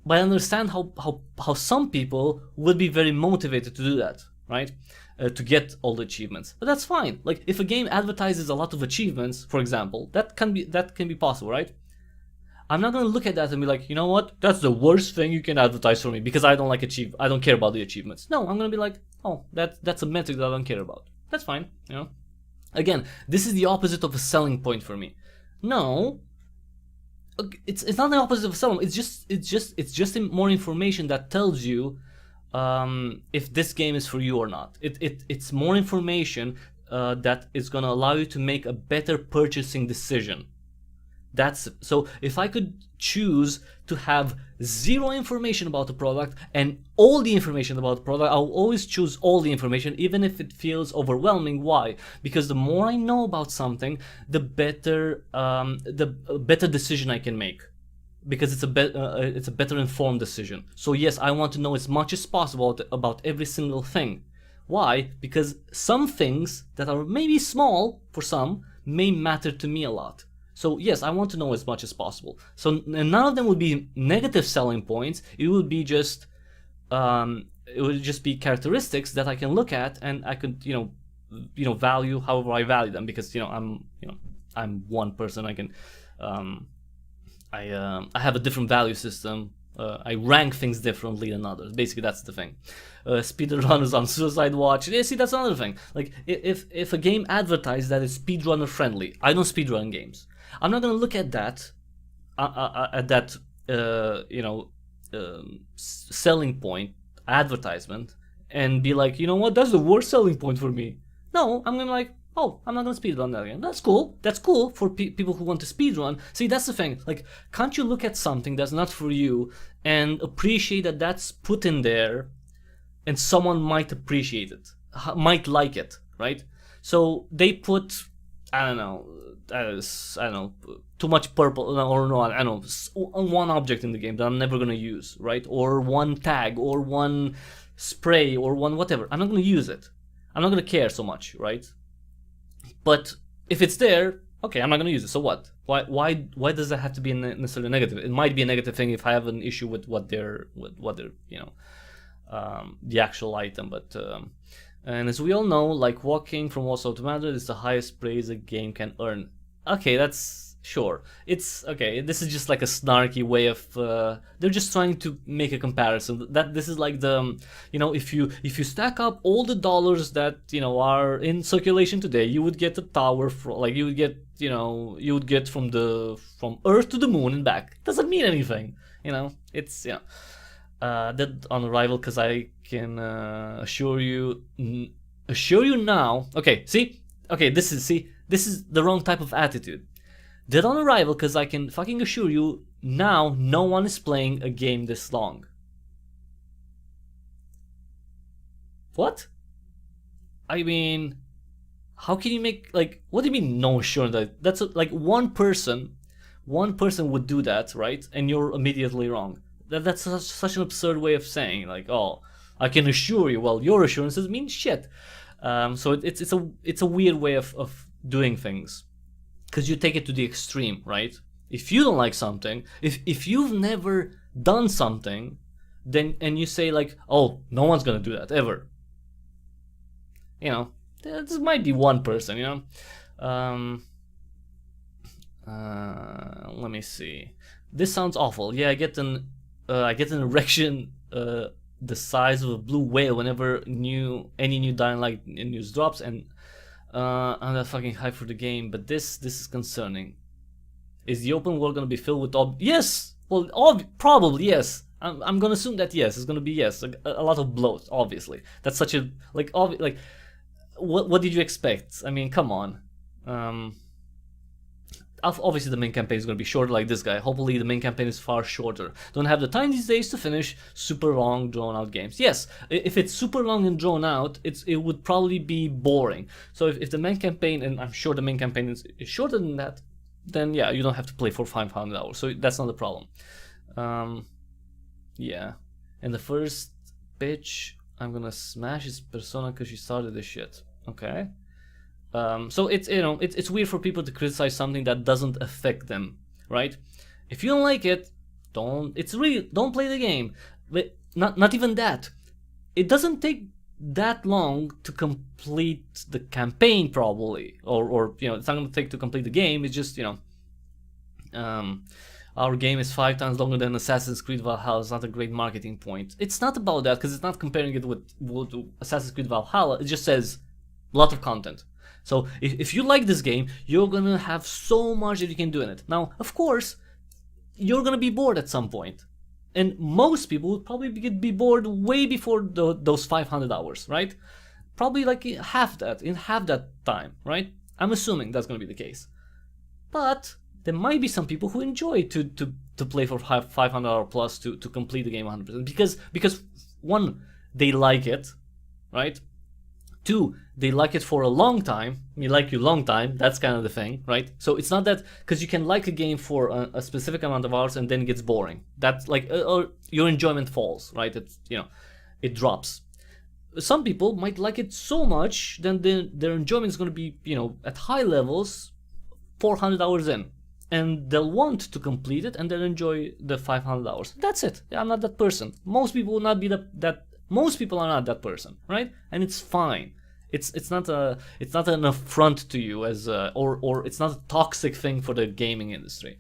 understand how some people would be very motivated to do that, right? To get all the achievements, but that's fine. Like, if a game advertises a lot of achievements, for example, that can be possible, right? I'm not gonna look at that and be like, you know what, that's the worst thing you can advertise for me because I don't care about the achievements. No, I'm gonna be like, oh, that's a metric that I don't care about. That's fine, you know. Again, this is the opposite of a selling point for me. No, it's not the opposite of a selling. It's just more information that tells you if this game is for you or not. It's more information that is going to allow you to make a better purchasing decision. So if I could choose to have zero information about the product and all the information about the product, I'll always choose all the information, even if it feels overwhelming. Why? Because the more I know about something, the better decision I can make. Because it's a better informed decision. So yes, I want to know as much as possible about every single thing. Why? Because some things that are maybe small for some may matter to me a lot. So yes, I want to know as much as possible. So none of them would be negative selling points. It would be just it would just be characteristics that I can look at, and I could value however I value them, because I'm one person. I can I have a different value system. I rank things differently than others. Basically, that's the thing. Speedrunners on suicide watch. Yeah, see, that's another thing. Like, if a game advertises that it's speedrunner friendly, I don't speedrun games. I'm not gonna look at that selling point advertisement and be like, you know what, that's the worst selling point for me. No, I'm gonna like, oh, I'm not gonna speedrun that again. That's cool. That's cool for people who want to speedrun. See, that's the thing. Like, can't you look at something that's not for you and appreciate that that's put in there, and someone might appreciate it, might like it, right? So they put, I don't know, too much purple, or no, I don't know, one object in the game that I'm never gonna use, right? Or one tag, or one spray, or one whatever. I'm not gonna use it. I'm not gonna care so much, right? But if it's there, okay, I'm not gonna use it. So what? Why does that have to be necessarily negative? It might be a negative thing if I have an issue with what they're the actual item. But and as we all know, like, walking from Warsaw to Madrid is the highest praise a game can earn. Okay, that's sure. It's okay. This is just like a snarky way of they're just trying to make a comparison. That this is like the if you stack up all the dollars that are in circulation today, you would get a tower you would get from Earth to the moon and back. Doesn't mean anything. It's dead on arrival, because I can assure you now. Okay, see. Okay, this is the wrong type of attitude. Dead on arrival, because I can fucking assure you now, no one is playing a game this long. What? I mean, how can you make, like, what do you mean no assurance? That's like one person would do that, right? And you're immediately wrong. That's such an absurd way of saying, like, oh, I can assure you. Well, your assurances mean shit. So it's a weird way of doing things, because you take it to the extreme, right? If you don't like something, if you've never done something, then and you say like, oh, no one's gonna do that ever. This might be one person. Let me see. This sounds awful. Yeah, I get an erection the size of a blue whale whenever any new Dying Light news drops, and I'm not fucking hyped for the game. But this is concerning. Is the open world gonna be filled with yes? Well, probably yes. I'm gonna assume that yes, it's gonna be yes. A lot of bloat, obviously. That's such a what did you expect? I mean, come on. Obviously the main campaign is going to be shorter, like this guy. Hopefully the main campaign is far shorter. Don't have the time these days to finish super long, drawn out games. Yes, if it's super long and drawn out, it would probably be boring. So if the main campaign, and I'm sure the main campaign is shorter than that, then yeah, you don't have to play for 500 hours. So that's not a problem. Yeah. And the first bitch, I'm gonna smash his persona because she started this shit. Okay. So it's weird for people to criticize something that doesn't affect them, right? If you don't like it, don't play the game. But not even that. It doesn't take that long to complete the campaign, probably, or it's not going to take to complete the game. It's just our game is 5 times longer than Assassin's Creed Valhalla. It's not a great marketing point. It's not about that, because it's not comparing it with Assassin's Creed Valhalla. It just says a lot of content. So if you like this game, you're gonna have so much that you can do in it. Now, of course, you're gonna be bored at some point, and most people would probably be bored way before those 500 hours, right? Probably like in half that time, right? I'm assuming that's gonna be the case. But there might be some people who enjoy to play for 500 hours plus to complete the game 100%, because one, they like it, right? 2, they like it for a long time. I mean, like you long time, that's kind of the thing, right? So it's not that, because you can like a game for a specific amount of hours and then it gets boring. That's like, or your enjoyment falls, right? It's, it drops. Some people might like it so much, then their enjoyment is going to be, at high levels, 400 hours in. And they'll want to complete it and they'll enjoy the 500 hours. That's it. I'm not that person. Most people will not be that Most people are not that person, right? And it's fine. It's not an affront to you as or it's not a toxic thing for the gaming industry.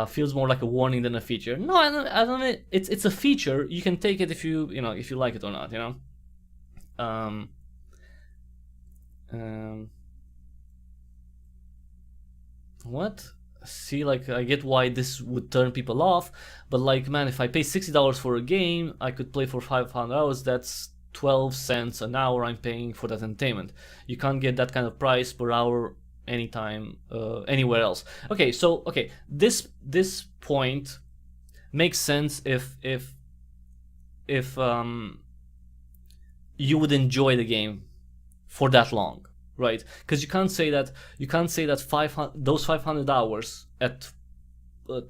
Feels more like a warning than a feature. No, I don't. It's a feature. You can take it if you like it or not. What? See, like, I get why this would turn people off, but like, man, if I pay $60 for a game, I could play for 500 hours. That's 12 cents an hour I'm paying for that entertainment. You can't get that kind of price per hour anytime, anywhere else. Okay, so this point makes sense if you would enjoy the game for that long, right? Because you can't say that those 500 hours at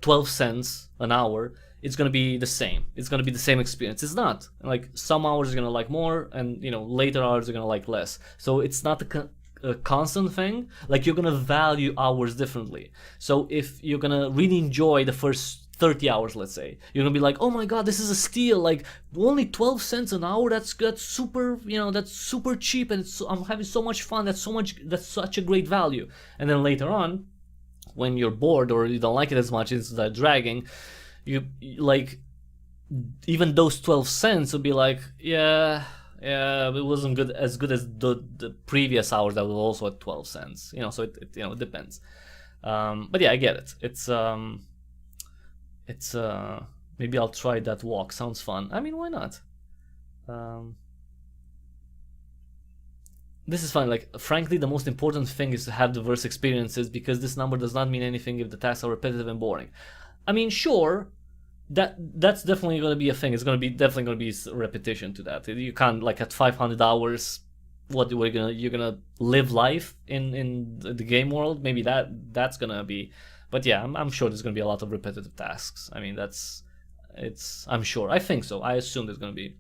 12 cents an hour, it's gonna be the same. It's gonna be the same experience. It's not. Like, some hours you're gonna like more, and later hours you're gonna like less. So it's not a constant thing. Like, you're gonna value hours differently. So if you're gonna really enjoy the first 30 hours, let's say, you're gonna be like, oh my god, this is a steal, like only 12 cents an hour, that's super, that's super cheap, and I'm having so much fun, that's such a great value. And then later on, when you're bored or you don't like it as much, it's that dragging, you like, even those 12 cents would be like, yeah, it wasn't as good as the previous hours that was also at 12 cents, so it depends. But yeah, I get it. It's maybe I'll try that walk. Sounds fun. I mean, why not? This is fun. Like, frankly, the most important thing is to have diverse experiences, because this number does not mean anything if the tasks are repetitive and boring. I mean, sure, that's definitely going to be a thing. It's definitely going to be repetition to that. You can't, like, at 500 hours, you're gonna live life in the game world. Maybe that's gonna be. But yeah, I'm sure there's going to be a lot of repetitive tasks. I mean, I'm sure. I think so. I assume there's going to be,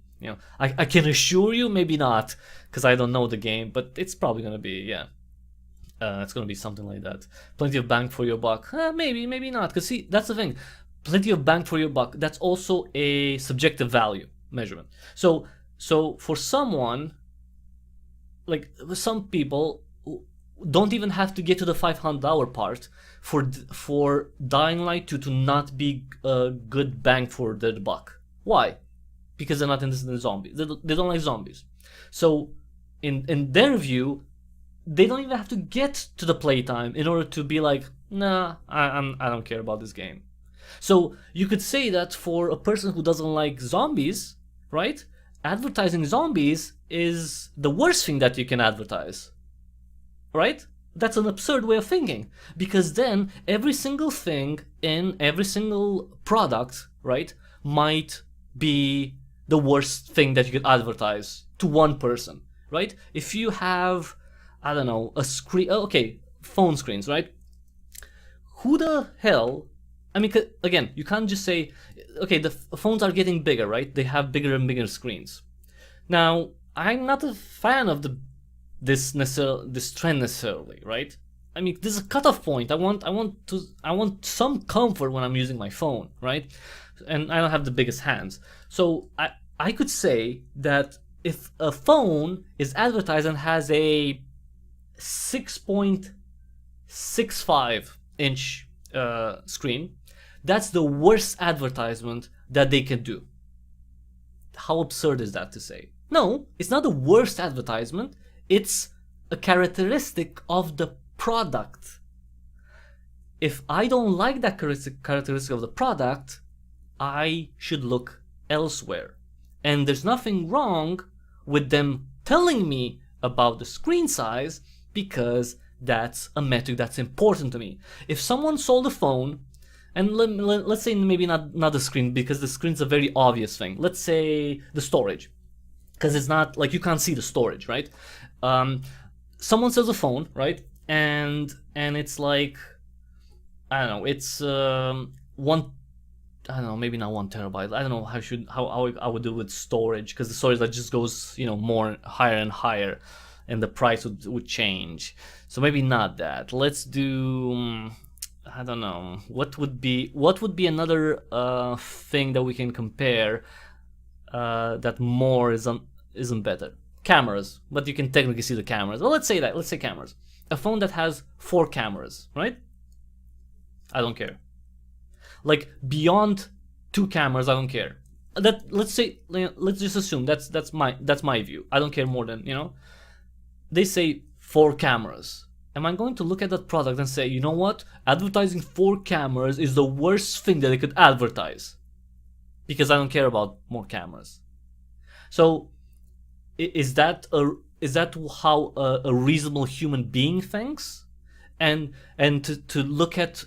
I can assure you, maybe not, because I don't know the game, but it's probably going to be, yeah. It's going to be something like that. Plenty of bang for your buck. Maybe not, because see, that's the thing. Plenty of bang for your buck, that's also a subjective value measurement. So for someone, like, some people don't even have to get to the 500-hour part for Dying Light to not be a good bang for their buck. Why? Because they're not interested in zombies. They don't like zombies. So in their view, they don't even have to get to the playtime in order to be like, nah, I don't care about this game. So you could say that for a person who doesn't like zombies, right? Advertising zombies is the worst thing that you can advertise. Right? That's an absurd way of thinking, because then every single thing in every single product, right, might be the worst thing that you could advertise to one person, right? If you have, I don't know, a screen, okay, phone screens, right? Who the hell, I mean, again, you can't just say, okay, the phones are getting bigger, right? They have bigger and bigger screens. Now, I'm not a fan of this trend necessarily, right? I mean, there's a cutoff point. I want some comfort when I'm using my phone, right? And I don't have the biggest hands, so I could say that if a phone is advertised and has a 6.65 inch screen, that's the worst advertisement that they can do. How absurd is that to say? No, it's not the worst advertisement. It's a characteristic of the product. If I don't like that characteristic of the product, I should look elsewhere. And there's nothing wrong with them telling me about the screen size, because that's a metric that's important to me. If someone sold a phone, and let's say maybe not the screen, because the screen's a very obvious thing. Let's say the storage, because it's not like you can't see the storage, right? Someone sells a phone, right? And it's like, I don't know, it's maybe not 1 terabyte. I don't know how I would do with storage, because the storage that just goes, more higher and higher, and the price would change. So maybe not that. Let's do, I don't know, what would be another thing that we can compare. that more isn't better. Cameras, but you can technically see the cameras. Well, let's say cameras. A phone that has 4 cameras, right? I don't care. Like beyond 2 cameras, I don't care. That let's just assume that's my view. I don't care more than, they say 4 cameras. Am I going to look at that product and say, you know what? Advertising 4 cameras is the worst thing that they could advertise because I don't care about more cameras. So is that how a reasonable human being thinks? And to look at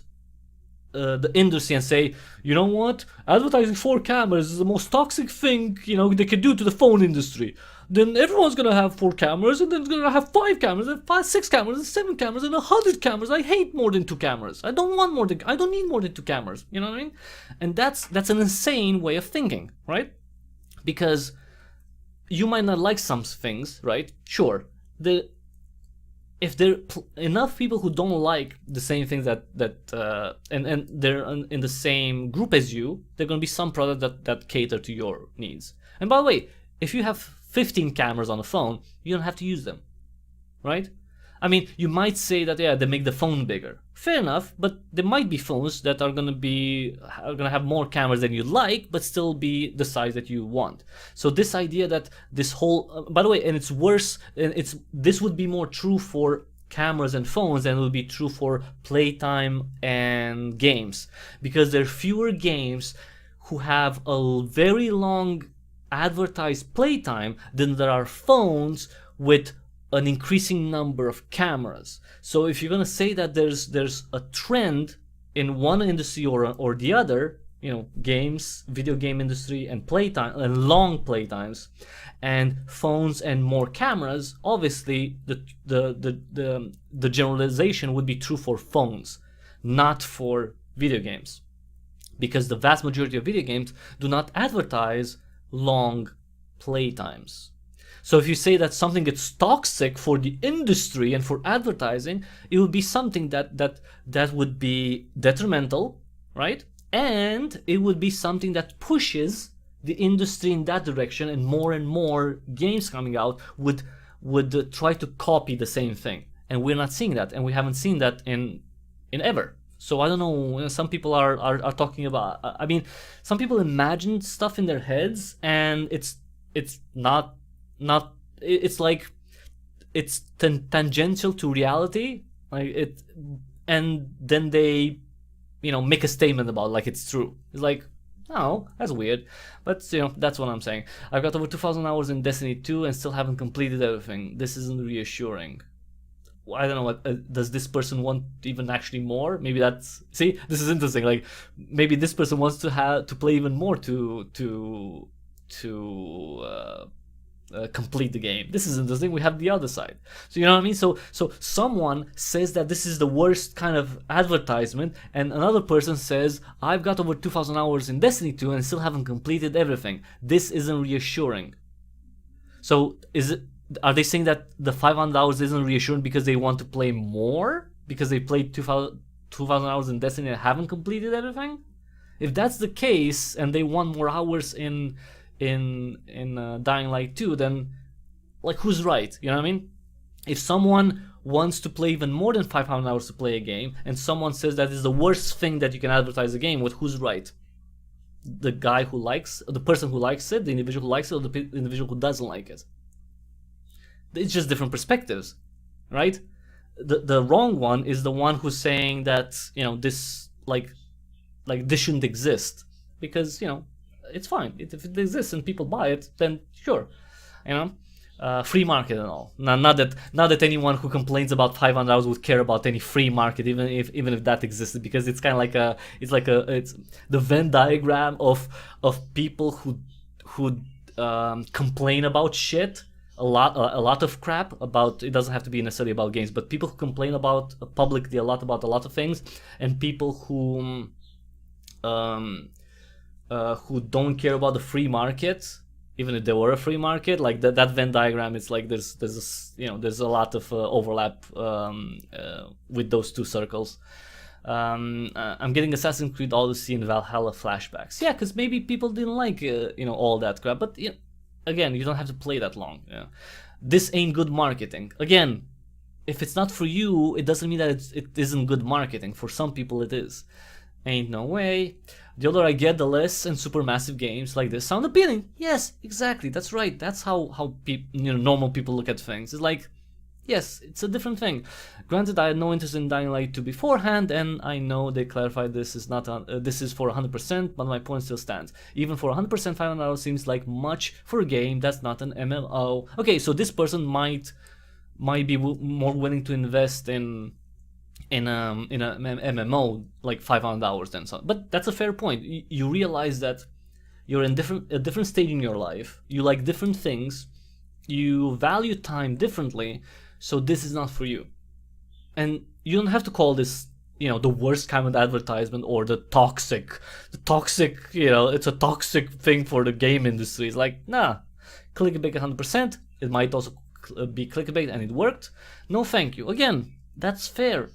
the industry and say, you know what, advertising 4 cameras is the most toxic thing they could do to the phone industry. Then everyone's gonna have 4 cameras, and then it's gonna have 5 cameras, and 6 cameras, and 7 cameras, and 100 cameras. I hate more than 2 cameras. I don't need more than 2 cameras. You know what I mean? And that's an insane way of thinking, right? Because you might not like some things, right? Sure. If there are enough people who don't like the same things and they're in the same group as you, there are going to be some products that cater to your needs. And by the way, if you have 15 cameras on a phone, you don't have to use them, right? I mean, you might say that, yeah, they make the phone bigger. Fair enough, but there might be phones that are gonna have more cameras than you like, but still be the size that you want. So this idea that this whole, by the way, and it's worse, and this would be more true for cameras and phones than it would be true for playtime and games, because there are fewer games who have a very long advertised playtime than there are phones with an increasing number of cameras. So if you're gonna say that there's a trend in one industry or the other, games, video game industry, and playtime and long playtimes, and phones and more cameras, obviously the generalization would be true for phones, not for video games, because the vast majority of video games do not advertise long playtimes. So if you say that something is toxic for the industry and for advertising, it would be something that would be detrimental, right? And it would be something that pushes the industry in that direction, and more games coming out would try to copy the same thing. And we're not seeing that, and we haven't seen that in ever. So I don't know, some people are talking about, I mean, some people imagine stuff in their heads, and it's not, it's like it's tangential to reality, like it, and then they make a statement about like it's true. It's like, oh, that's weird, but that's what I'm saying. I've got over 2,000 hours in Destiny 2 and still haven't completed everything. This isn't reassuring. I don't know, what does this person want even actually more? Maybe that's, see, this is interesting, like maybe this person wants to play even more to complete the game. This is interesting. We have the other side. So you know what I mean? So someone says that this is the worst kind of advertisement, and another person says, I've got over 2,000 hours in Destiny 2 and still haven't completed everything. This isn't reassuring. So are they saying that the 500 hours isn't reassuring because they want to play more? Because they played 2,000 hours in Destiny and haven't completed everything? If that's the case, and they want more hours in Dying Light 2, then like, who's right? You know what I mean? If someone wants to play even more than 500 hours to play a game, and someone says that is the worst thing that you can advertise a game with, who's right? The guy who likes, the person who likes it, the individual who likes it, or the individual who doesn't like it? It's just different perspectives, right? The wrong one is the one who's saying that this like this shouldn't exist, because it's fine. If it exists and people buy it, then sure, free market and all. Not that anyone who complains about 500 hours would care about any free market, even if that existed, because it's kind of it's the Venn diagram of people who complain about shit, a lot of crap about. It doesn't have to be necessarily about games, but people who complain about publicly a lot of things, and people who don't care about the free market, even if there were a free market. Like that Venn diagram, it's like there's a lot of overlap with those two circles. I'm getting Assassin's Creed Odyssey and Valhalla flashbacks. Yeah, because maybe people didn't like all that crap. But again, you don't have to play that long. This ain't good marketing. Again, if it's not for you, it doesn't mean that it isn't good marketing. For some people, it is. Ain't no way. The older I get, the less and supermassive games like this sound appealing. Yes, exactly. That's right. That's how normal people look at things. It's like, yes, it's a different thing. Granted, I had no interest in Dying Light 2 beforehand, and I know they clarified this is not this is for 100%, but my point still stands. Even for 100%, 500 hours seems like much for a game that's not an MMO. Okay, so this person might be more willing to invest in a MMO like 500 hours than so. But that's a fair point. You realize that you're in a different stage in your life. You like different things. You value time differently. So this is not for you. And you don't have to call this, the worst kind of advertisement or the toxic, it's a toxic thing for the game industry. It's like, nah, clickbait 100%. It might also be clickbait and it worked. No, thank you. Again, that's fair.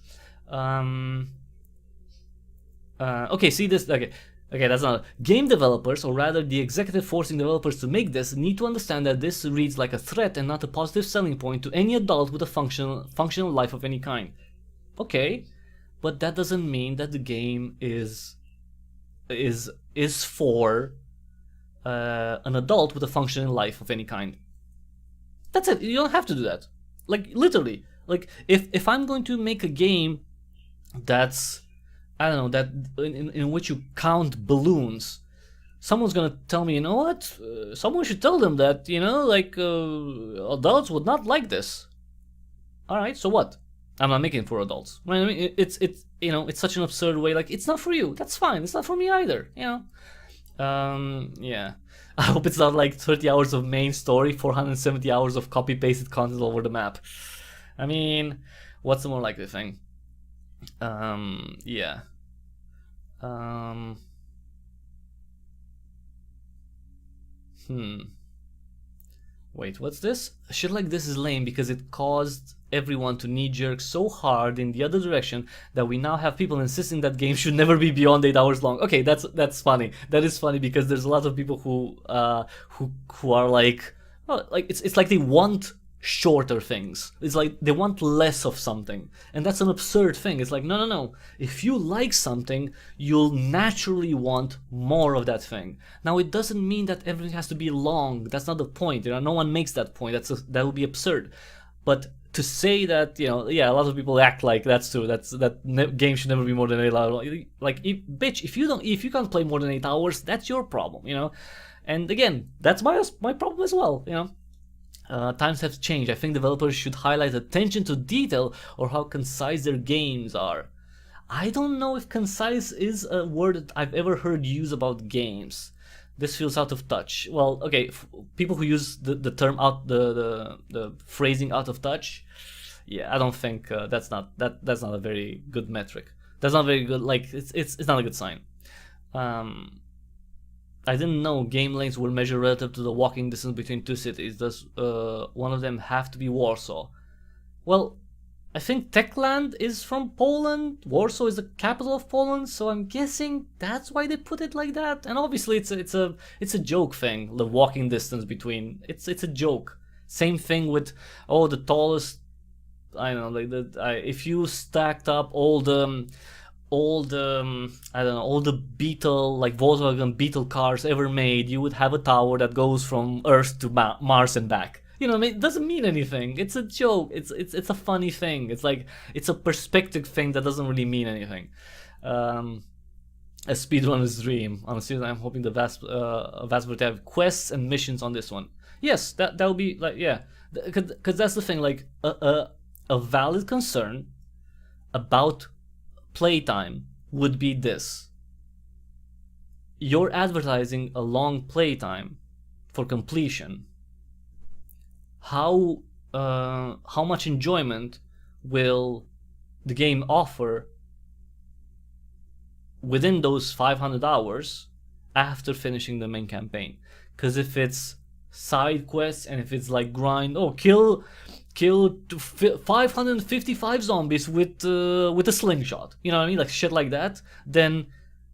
Okay, see this. Okay, that's not. Game developers, or rather the executive forcing developers to make this, need to understand that this reads like a threat and not a positive selling point to any adult with a functional life of any kind. Okay, but that doesn't mean that the game is for an adult with a functioning life of any kind. That's it. You don't have to do that. Like, literally. Like, if I'm going to make a game that's, I don't know, that in which you count balloons, someone's gonna tell me, you know what? Someone should tell them that, adults would not like this. All right, so what? I'm not making it for adults. Right? I mean, it's such an absurd way. Like, it's not for you. That's fine. It's not for me either. Yeah. I hope it's not like 30 hours of main story, 470 hours of copy-pasted content all over the map. I mean, what's the more likely thing? Yeah. Wait, what's this? Shit like this is lame because it caused everyone to knee-jerk so hard in the other direction that we now have people insisting that games should never be beyond 8 hours long. Okay, that's funny. That is funny because there's a lot of people who are like, well, like it's like they want shorter things. It's like they want less of something, and that's an absurd thing. It's like, no. If you like something, you'll naturally want more of that thing. Now, it doesn't mean that everything has to be long. That's not the point. No one makes that point. That would be absurd. But to say that, a lot of people act like that's true. Game should never be more than 8 hours. Like, if you can't play more than 8 hours, that's your problem. And again, that's my problem as well. Times have changed. I think developers should highlight attention to detail or how concise their games are. I don't know if concise is a word that I've ever heard used about games. This feels out of touch. Well, okay, people who use the term the phrasing out of touch, yeah, I don't think that's not a very good metric. That's not very good. Like, it's not a good sign. I didn't know game lengths were measured relative to the walking distance between two cities. Does one of them have to be Warsaw? Well, I think Techland is from Poland. Warsaw is the capital of Poland, so I'm guessing that's why they put it like that. And obviously, it's a joke thing. The walking distance between it's a joke. Same thing with the tallest. I don't know, like if you stacked up all the Beetle, like Volkswagen Beetle cars ever made, you would have a tower that goes from Earth to Mars and back. It doesn't mean anything. It's a joke. It's a funny thing. It's like, it's a perspective thing that doesn't really mean anything. A speedrunner's dream. Honestly, I'm hoping the vast majority have quests and missions on this one. Yes, that would be like, yeah, because that's the thing. Like, a valid concern about playtime would be this: you're advertising a long playtime for completion. How much enjoyment will the game offer within those 500 hours after finishing the main campaign? Because if it's side quests and if it's like grind, kill kill 555 zombies with a slingshot. You know what I mean? Like shit like that. Then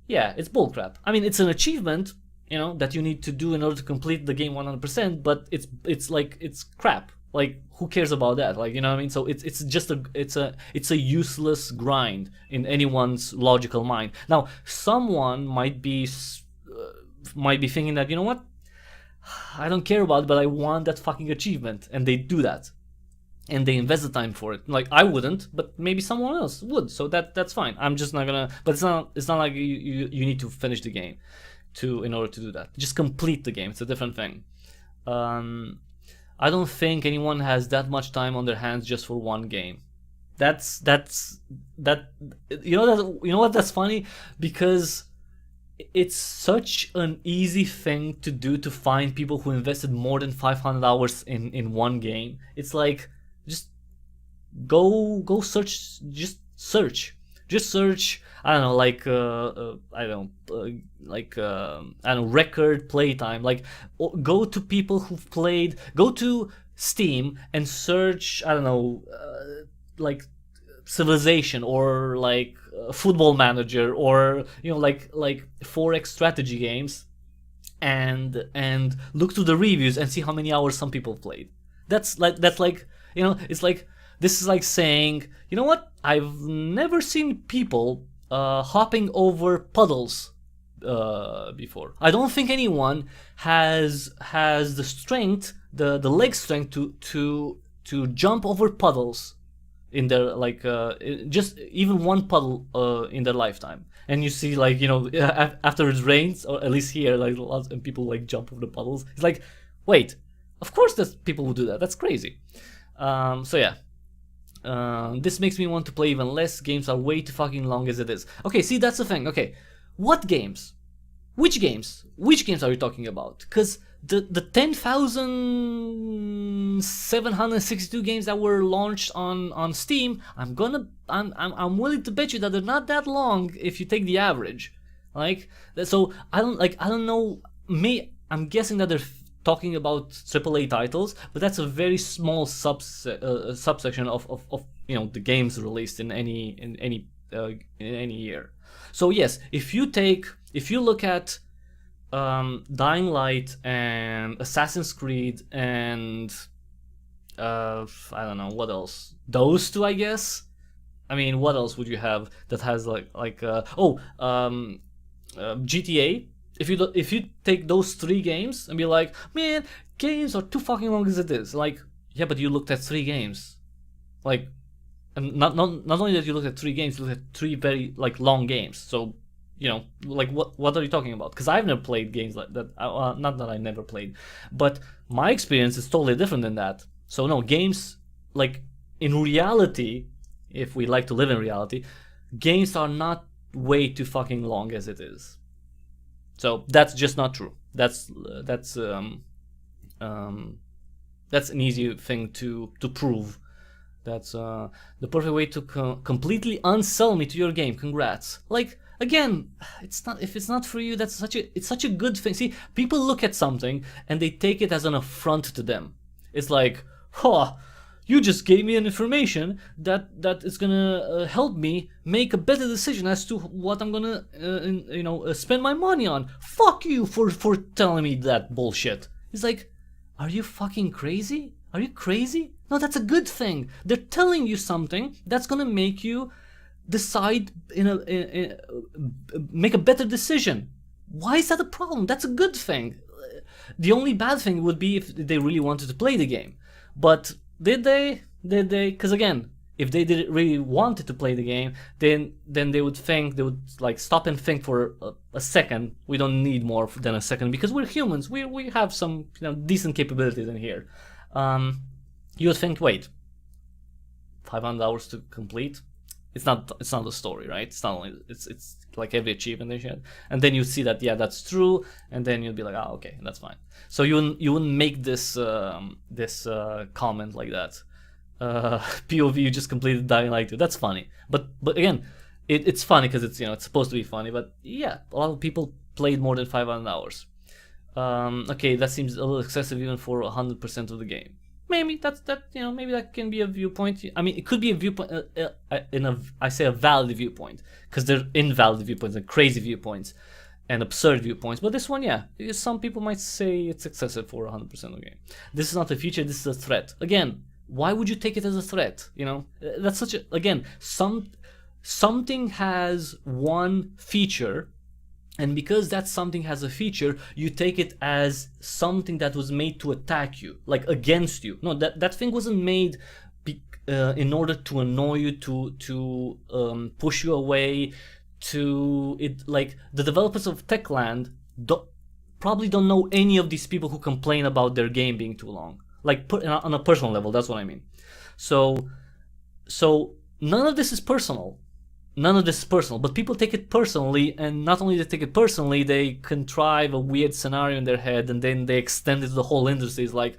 yeah, it's bullcrap. I mean, it's an achievement, you know, that you need to do in order to complete the game 100%. But it's like it's crap. Like who cares about that? Like, you know what I mean? So it's just a useless grind in anyone's logical mind. Now someone might be thinking that, you know what, I don't care about it, but I want that fucking achievement, and they do that, and they invest the time for it. Like I wouldn't, but maybe someone else would. So that's fine. I'm just not gonna. But it's not like you need to finish the game in order to do that. Just complete the game. It's a different thing. I don't think anyone has that much time on their hands just for one game. That's you know what, that's funny, because it's such an easy thing to do, to find people who invested more than 500 hours in one game. It's like, just go search, just search. I don't know, like record playtime. Like go to people who've played. Go to Steam and search. I don't know, like Civilization, or like Football Manager, or you know, like 4X strategy games, and look through the reviews and see how many hours some people played. That's like you know, it's like, this is like saying, you know what, I've never seen people hopping over puddles before. I don't think anyone has the strength, the leg strength to jump over puddles in their, like just even one puddle in their lifetime. And you see, like, you know, after it rains, or at least here, like lots of people like jump over the puddles. It's like, wait, of course there's people who do that. That's crazy. So yeah. This makes me want to play even less. Games are way too fucking long as it is. Okay, see, that's the thing. Okay, what games? Which games? Which games are you talking about? Because the 10,762 games that were launched on Steam, I'm willing to bet you that they're not that long if you take the average. Like, so I don't know. I'm guessing that they're talking about AAA titles, but that's a very small subsection of you know, the games released in any year. So yes, if you look at Dying Light and Assassin's Creed and I don't know what else. Those two, I guess. I mean, what else would you have that has GTA? If you take those three games and be like, man, games are too fucking long as it is. Like, yeah, but you looked at three games. Like, and not only that you looked at three games, you looked at three very like long games. So, you know, like what are you talking about? Because I've never played games like that. Not that I never played, but my experience is totally different than that. So no, games, like, in reality, if we like to live in reality, games are not way too fucking long as it is. So that's just not true. That's an easy thing to prove. That's the perfect way to completely unsell me to your game. Congrats. Like, again, if it's not for you, it's such a good thing. See, people look at something and they take it as an affront to them. It's like, you just gave me an information that is gonna help me make a better decision as to what I'm gonna spend my money on. Fuck you for telling me that bullshit. It's like, are you fucking crazy? Are you crazy? No, that's a good thing. They're telling you something that's gonna make you decide make a better decision. Why is that a problem? That's a good thing. The only bad thing would be if they really wanted to play the game. But did they? Because again, if they did really wanted to play the game, then they would like stop and think for a second. We don't need more than a second because we're humans. We have some decent capabilities in here. You would think, wait, 500 hours to complete? It's not a story, right? It's not only it's like every achievement they share, and then you see that, yeah, that's true, and then you'd be like, okay, that's fine. So you wouldn't make this comment like that. POV, you just completed Dying Light 2. That's funny, but again, it's funny because it's supposed to be funny, but yeah, a lot of people played more than 500 hours. Okay, that seems a little excessive even for 100% of the game. maybe maybe that can be a viewpoint. I mean, it could be a viewpoint I say a valid viewpoint, because they're invalid viewpoints and crazy viewpoints and absurd viewpoints. But this one, yeah, some people might say it's excessive for 100% of the game. This is not a feature, this is a threat. Again, why would you take it as a threat? That's such a, again, something has one feature, and because that something has a feature, you take it as something that was made to attack you, like against you. No, that thing wasn't made in order to annoy you, to push you away, like the developers of Techland probably don't know any of these people who complain about their game being too long, like on a personal level. That's what I mean. So none of this is personal. None of this is personal, but people take it personally, and not only they take it personally, they contrive a weird scenario in their head, and then they extend it to the whole industry. It's like,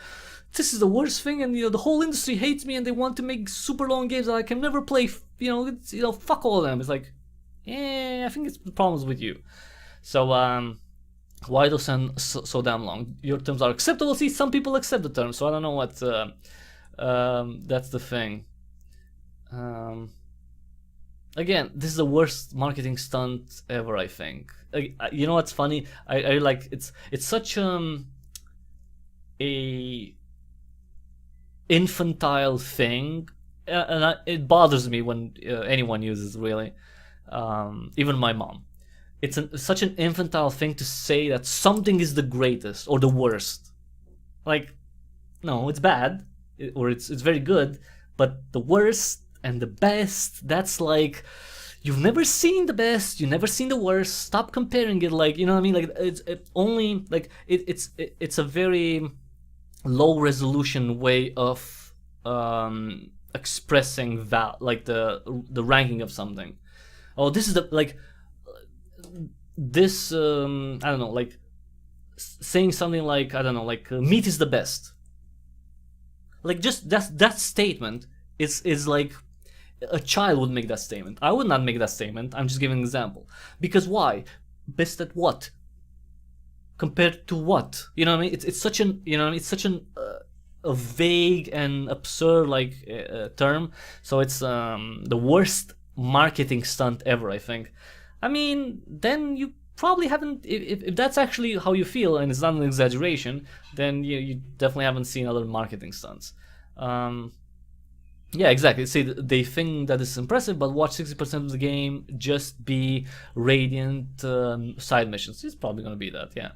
this is the worst thing, and the whole industry hates me, and they want to make super long games that I can never play. Fuck all of them. It's like, I think it's the problems with you. So why those sound so damn long? Your terms are acceptable. See, some people accept the terms, so I don't know what. That's the thing. Again, this is the worst marketing stunt ever, I think. You know what's funny? I like it's such a infantile thing, and it bothers me when anyone uses, really. Even my mom. It's such an infantile thing to say that something is the greatest or the worst. Like, no, it's bad, or it's very good, but the worst and the best, that's like, you've never seen the best, you've never seen the worst. Stop comparing it. Like, you know what I mean? Like, it's a very low resolution way of expressing like the ranking of something. Oh, this is the, like, this, I don't know, like, saying something like, I don't know, like, meat is the best. Like, just that statement is like, a child would make that statement. I would not make that statement. I'm just giving an example. Because why? Best at what? Compared to what? You know what I mean? It's such an, it's such an a vague and absurd, like, term. So it's the worst marketing stunt ever, I think. I mean, then you probably haven't, if that's actually how you feel and it's not an exaggeration, then you definitely haven't seen other marketing stunts. Yeah, exactly. See, they think that it's impressive, but watch 60% of the game just be radiant side missions. It's probably gonna be that, yeah.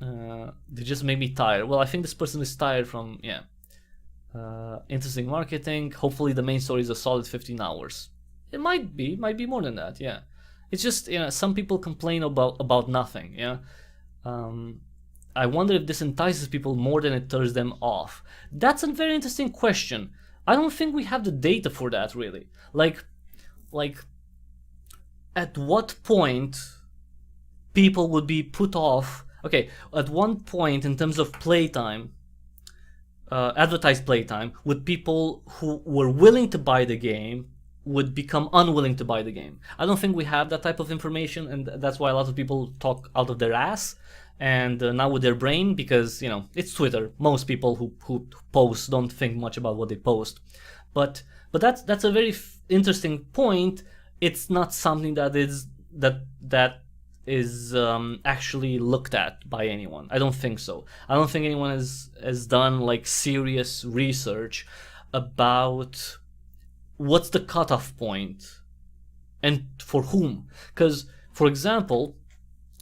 They just made me tired. Well, I think this person is tired from, yeah. Interesting marketing. Hopefully the main story is a solid 15 hours. It might be more than that, yeah. It's just, some people complain about nothing, yeah. I wonder if this entices people more than it turns them off. That's a very interesting question. I don't think we have the data for that, really. Like, at what point people would be put off? Okay, at one point in terms of playtime, advertised playtime, would people who were willing to buy the game would become unwilling to buy the game. I don't think we have that type of information, and that's why a lot of people talk out of their ass. And not with their brain, because it's Twitter. Most people who post don't think much about what they post, but that's a very interesting point. It's not something that is actually looked at by anyone. I don't think so. I don't think anyone has done like serious research about what's the cutoff point and for whom. Because, for example,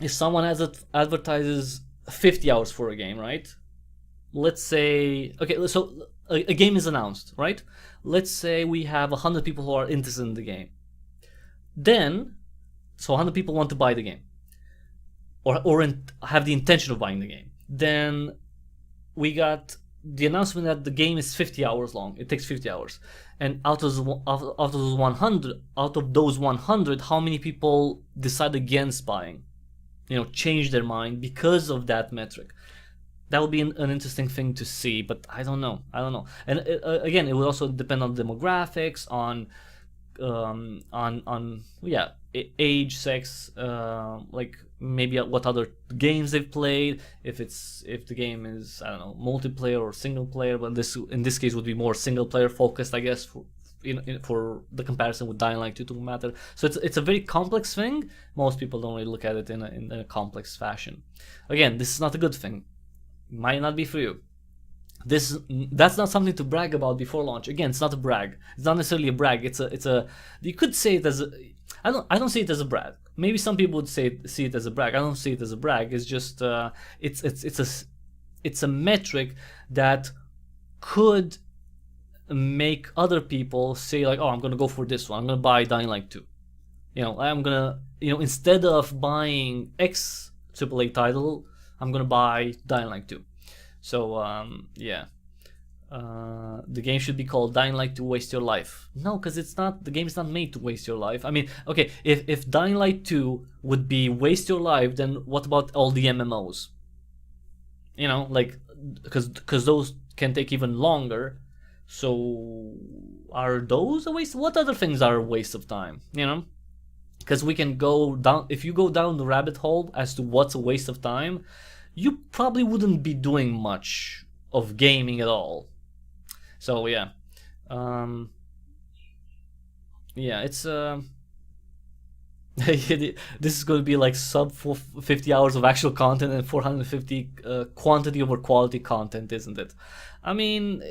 if someone advertises 50 hours for a game, right? Let's say, okay, so a game is announced, right? Let's say we have 100 people who are interested in the game. Then, so 100 people want to buy the game, or have the intention of buying the game. Then we got the announcement that the game is 50 hours long. It takes 50 hours. And out of those 100, how many people decide against buying? Change their mind because of that metric. That would be an interesting thing to see, but I don't know. And again, it would also depend on demographics, on age, sex, like maybe what other games they've played, if the game is, I don't know, multiplayer or single player, but this in this case would be more single player focused, I guess, for the comparison with Dying Light 2 to matter. So it's a very complex thing. Most people don't really look at it in a complex fashion. Again, this is not a good thing. Might not be for you. That's not something to brag about before launch. Again, it's not a brag. It's not necessarily a brag. It's a you could say it as a, I don't see it as a brag. Maybe some people would see it as a brag. I don't see it as a brag. It's just it's a metric that could make other people say like, oh, I'm gonna go for this one. I'm gonna buy Dying Light 2. I'm gonna, instead of buying X AAA title, I'm gonna buy Dying Light 2. So yeah, the game should be called Dying Light to Waste Your Life. No, because it's not. The game's not made to waste your life. I mean, okay, if Dying Light 2 would be waste your life, then what about all the MMOs? Like, because those can take even longer. So are those a waste? What other things are a waste of time? Because we can go down. If you go down the rabbit hole as to what's a waste of time, you probably wouldn't be doing much of gaming at all. So yeah, yeah, it's this is going to be like sub 50 hours of actual content and 450 quantity over quality content, isn't it? I mean,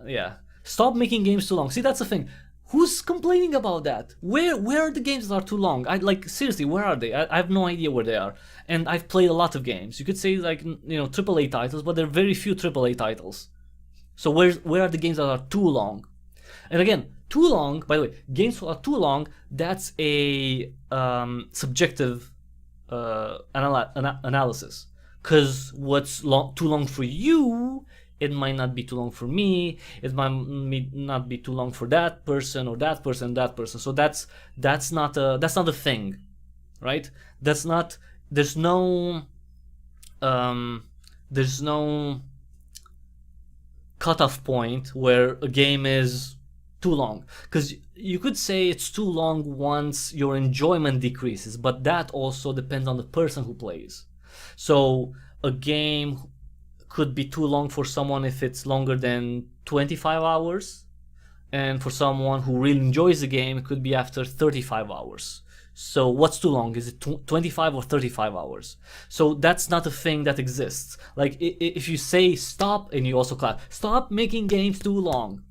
yeah. Stop making games too long. See, that's the thing. Who's complaining about that? Where are the games that are too long? Seriously, where are they? I have no idea where they are. And I've played a lot of games. You could say like, AAA titles, but there are very few AAA titles. So where are the games that are too long? And again, too long, by the way, games that are too long, that's a subjective analysis. Because what's too long for you, it might not be too long for me. It might not be too long for that person or that person, that person. So that's not a thing, right? That's not. There's no cutoff point where a game is too long. Because you could say it's too long once your enjoyment decreases, but that also depends on the person who plays. So a game could be too long for someone if it's longer than 25 hours, and for someone who really enjoys the game, it could be after 35 hours. So what's too long? Is it 25 or 35 hours? So that's not a thing that exists. Like, if you say stop, and you also clap, stop making games too long.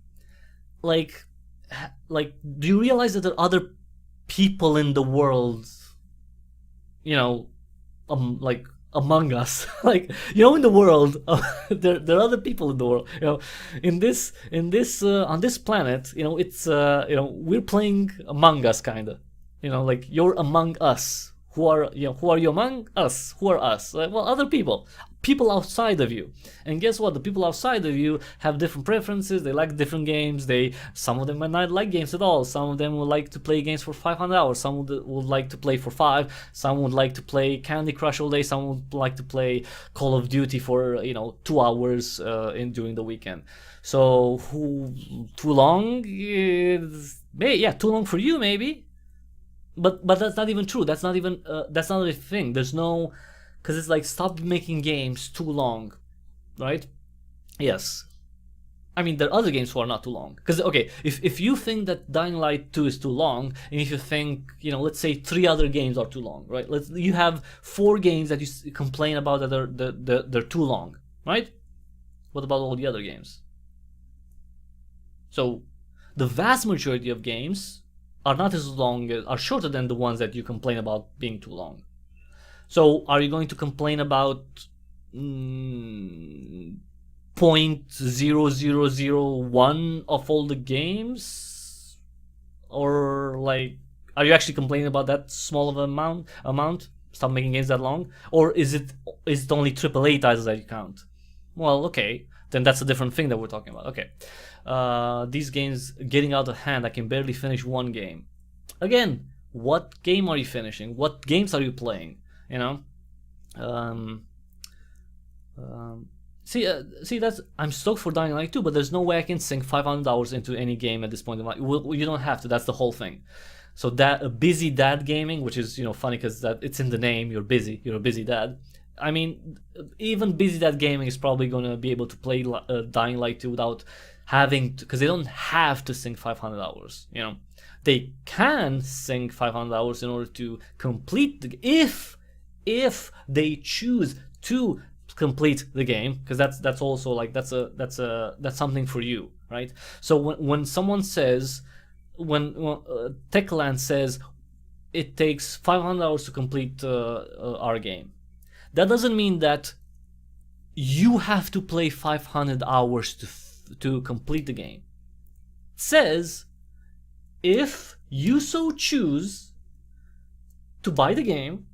Like, do you realize that there are other people in the world, like, among us, like, in the world, there are other people in the world, in this on this planet, it's we're playing Among Us, kind of, like, you're among us. Who are you among us? Who are us? Well, other people outside of you. And guess what? The people outside of you have different preferences. They like different games. Some of them might not like games at all. Some of them would like to play games for 500 hours. Some would like to play for 5. Some would like to play Candy Crush all day. Some would like to play Call of Duty for 2 hours during the weekend. So too long? Too long for you, maybe. But that's not even true. That's not a thing. There's no, because it's like, stop making games too long, right? Yes. I mean, there are other games who are not too long. Because, okay, if you think that Dying Light 2 is too long, and if you think, let's say 3 other games are too long, right? You have 4 games that you complain about that they're too long, right? What about all the other games? So the vast majority of games are not as long, are shorter than the ones that you complain about being too long. So are you going to complain about 0.0001 of all the games? Or, like, are you actually complaining about that small of an amount? Stop making games that long? Or is it only AAA titles that you count? Well, okay, then that's a different thing that we're talking about. Okay. These games getting out of hand. I can barely finish one game. Again, what game are you finishing? What games are you playing? See, that's, I'm stoked for Dying Light 2, but there's no way I can sink 500 hours into any game at this point in my. You don't have to. That's the whole thing. So that busy dad gaming, which is funny because that it's in the name. You're busy. You're a busy dad. I mean, even busy dad gaming is probably gonna be able to play Dying Light 2 without having to, because they don't have to sink 500 hours. They can sink 500 hours in order to complete the if they choose to complete the game, because that's also like that's something for you, right? So when someone says, when Techland says it takes 500 hours to complete our game, that doesn't mean that you have to play 500 hours to complete the game. It says if you so choose to buy the game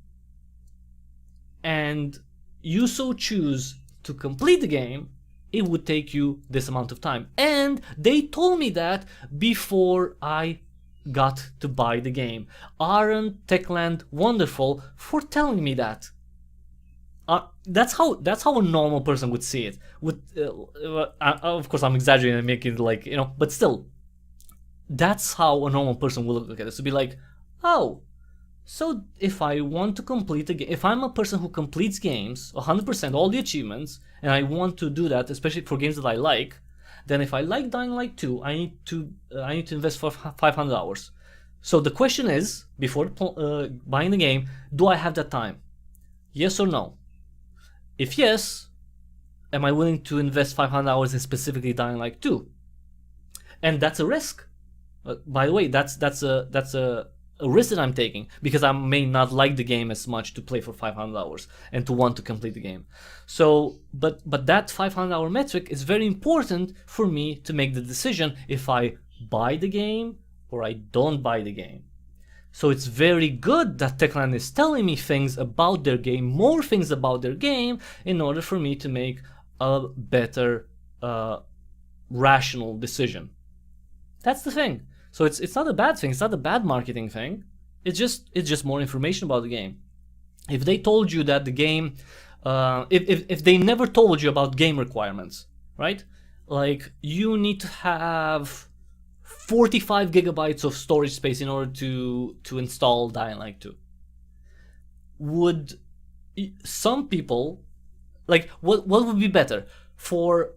and you so choose to complete the game, it would take you this amount of time. And they told me that before I got to buy the game. Aren't Techland wonderful for telling me that? That's how a normal person would see it. Of course, I'm exaggerating and making it like, but still, that's how a normal person will look at it. To be like, oh, so if I want to complete a game, if I'm a person who completes games 100%, all the achievements, and I want to do that, especially for games that I like, then if I like Dying Light 2, I need to invest for 500 hours. So the question is, before buying the game, do I have that time? Yes or no? If yes, am I willing to invest 500 hours in specifically Dying Light 2? And that's a risk. By the way, that's a risk that I'm taking, because I may not like the game as much to play for 500 hours and to want to complete the game. So, but that 500 hour metric is very important for me to make the decision if I buy the game or I don't buy the game. So it's very good that Techland is telling me things about their game, more things about their game, in order for me to make a better rational decision. That's the thing. So it's not a bad thing. It's not a bad marketing thing. It's just more information about the game. If they told you that the game, if they never told you about game requirements, right? Like you need to have 45 gigabytes of storage space in order to install Dying Light 2. Would some people, like, what would be better for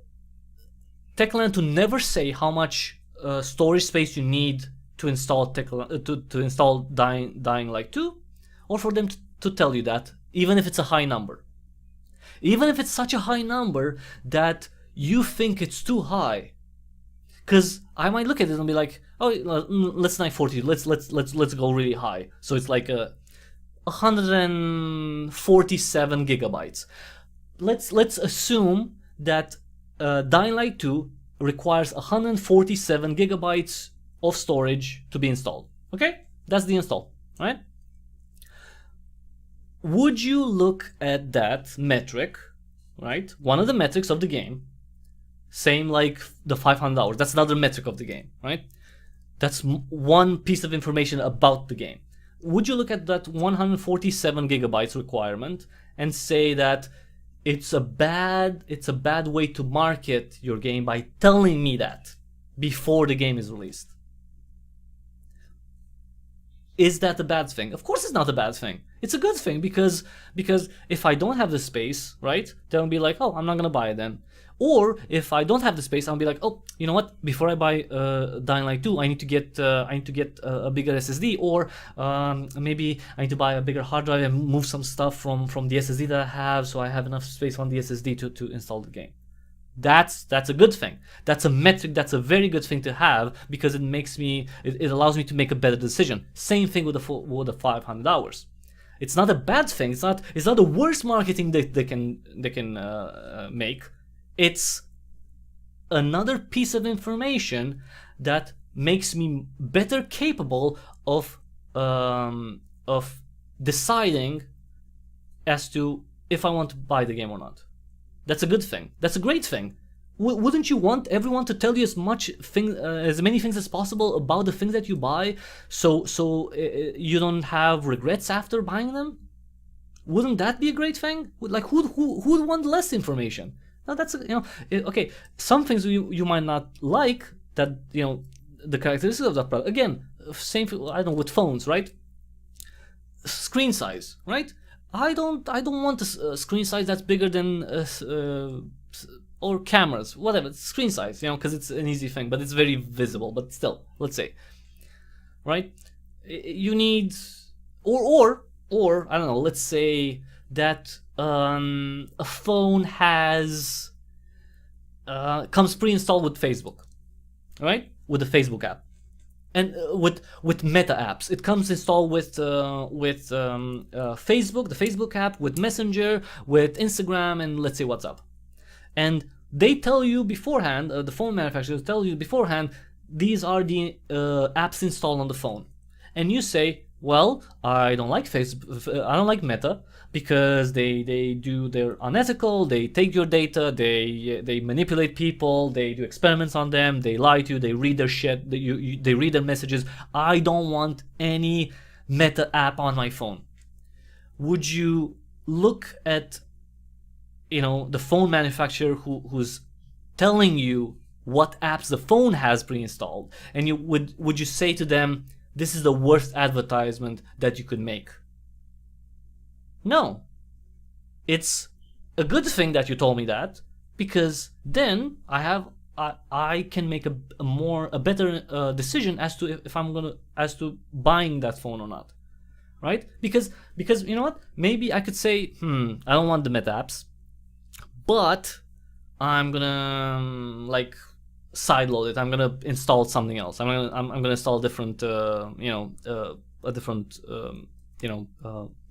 Techland to never say how much storage space you need to install Dying Light 2, or for them to tell you that, even if it's a high number, even if it's such a high number that you think it's too high? Because I might look at it and be like, oh, let's not 40, let's go really high. So it's like 147 gigabytes. Let's assume that Dying Light 2 requires 147 gigabytes of storage to be installed. Okay, that's the install, right? Would you look at that metric, right? One of the metrics of the game, same like the 500 hours. That's another metric of the game, right? That's one piece of information about the game. Would you look at that 147 gigabytes requirement and say that it's a bad way to market your game by telling me that before the game is released? Is that a bad thing? Of course it's not a bad thing. It's a good thing, because if I don't have the space, right, then I'll be like, oh, I'm not gonna buy it then. Or if I don't have the space, I'll be like, oh, you know what? Before I buy Dying Light 2, I need to get a bigger SSD, or maybe I need to buy a bigger hard drive and move some stuff from the SSD that I have, so I have enough space on the SSD to install the game. That's a good thing. That's a metric. That's a very good thing to have, because it allows me to make a better decision. Same thing with the 500 hours. It's not a bad thing. It's not the worst marketing they can make. It's another piece of information that makes me better capable of deciding as to if I want to buy the game or not. That's a good thing. That's a great thing. Wouldn't you want everyone to tell you as many things as possible about the things that you buy, so you don't have regrets after buying them? Wouldn't that be a great thing? Like, who would want less information? Now that's okay. Some things you might not like, that the characteristics of that product. Again, Same, I don't know, with phones, right? Screen size, right? I don't want a screen size that's bigger than or cameras, whatever, screen size, because it's an easy thing, but it's very visible. But still, let's say, right? You need, or I don't know. Let's say that a phone has comes pre-installed with Facebook, right? With the Facebook app, and with Meta apps, it comes installed with Facebook, the Facebook app, with Messenger, with Instagram, and let's say WhatsApp. And they tell you beforehand, the phone manufacturers tell you beforehand, these are the apps installed on the phone. And you say, well, I don't like Facebook, I don't like Meta, because they're unethical, they take your data, they manipulate people, they do experiments on them, they lie to you, they read their shit, they read their messages. I don't want any Meta app on my phone. Would you look at the phone manufacturer who's telling you what apps the phone has pre-installed, and would you say to them, this is the worst advertisement that you could make? No. It's a good thing that you told me that, because then I can make a better decision as to if I'm as to buying that phone or not, right? Because you know what? Maybe I could say, I don't want the Meta apps, but I'm gonna sideload it. I'm gonna install something else. I'm gonna install a different a different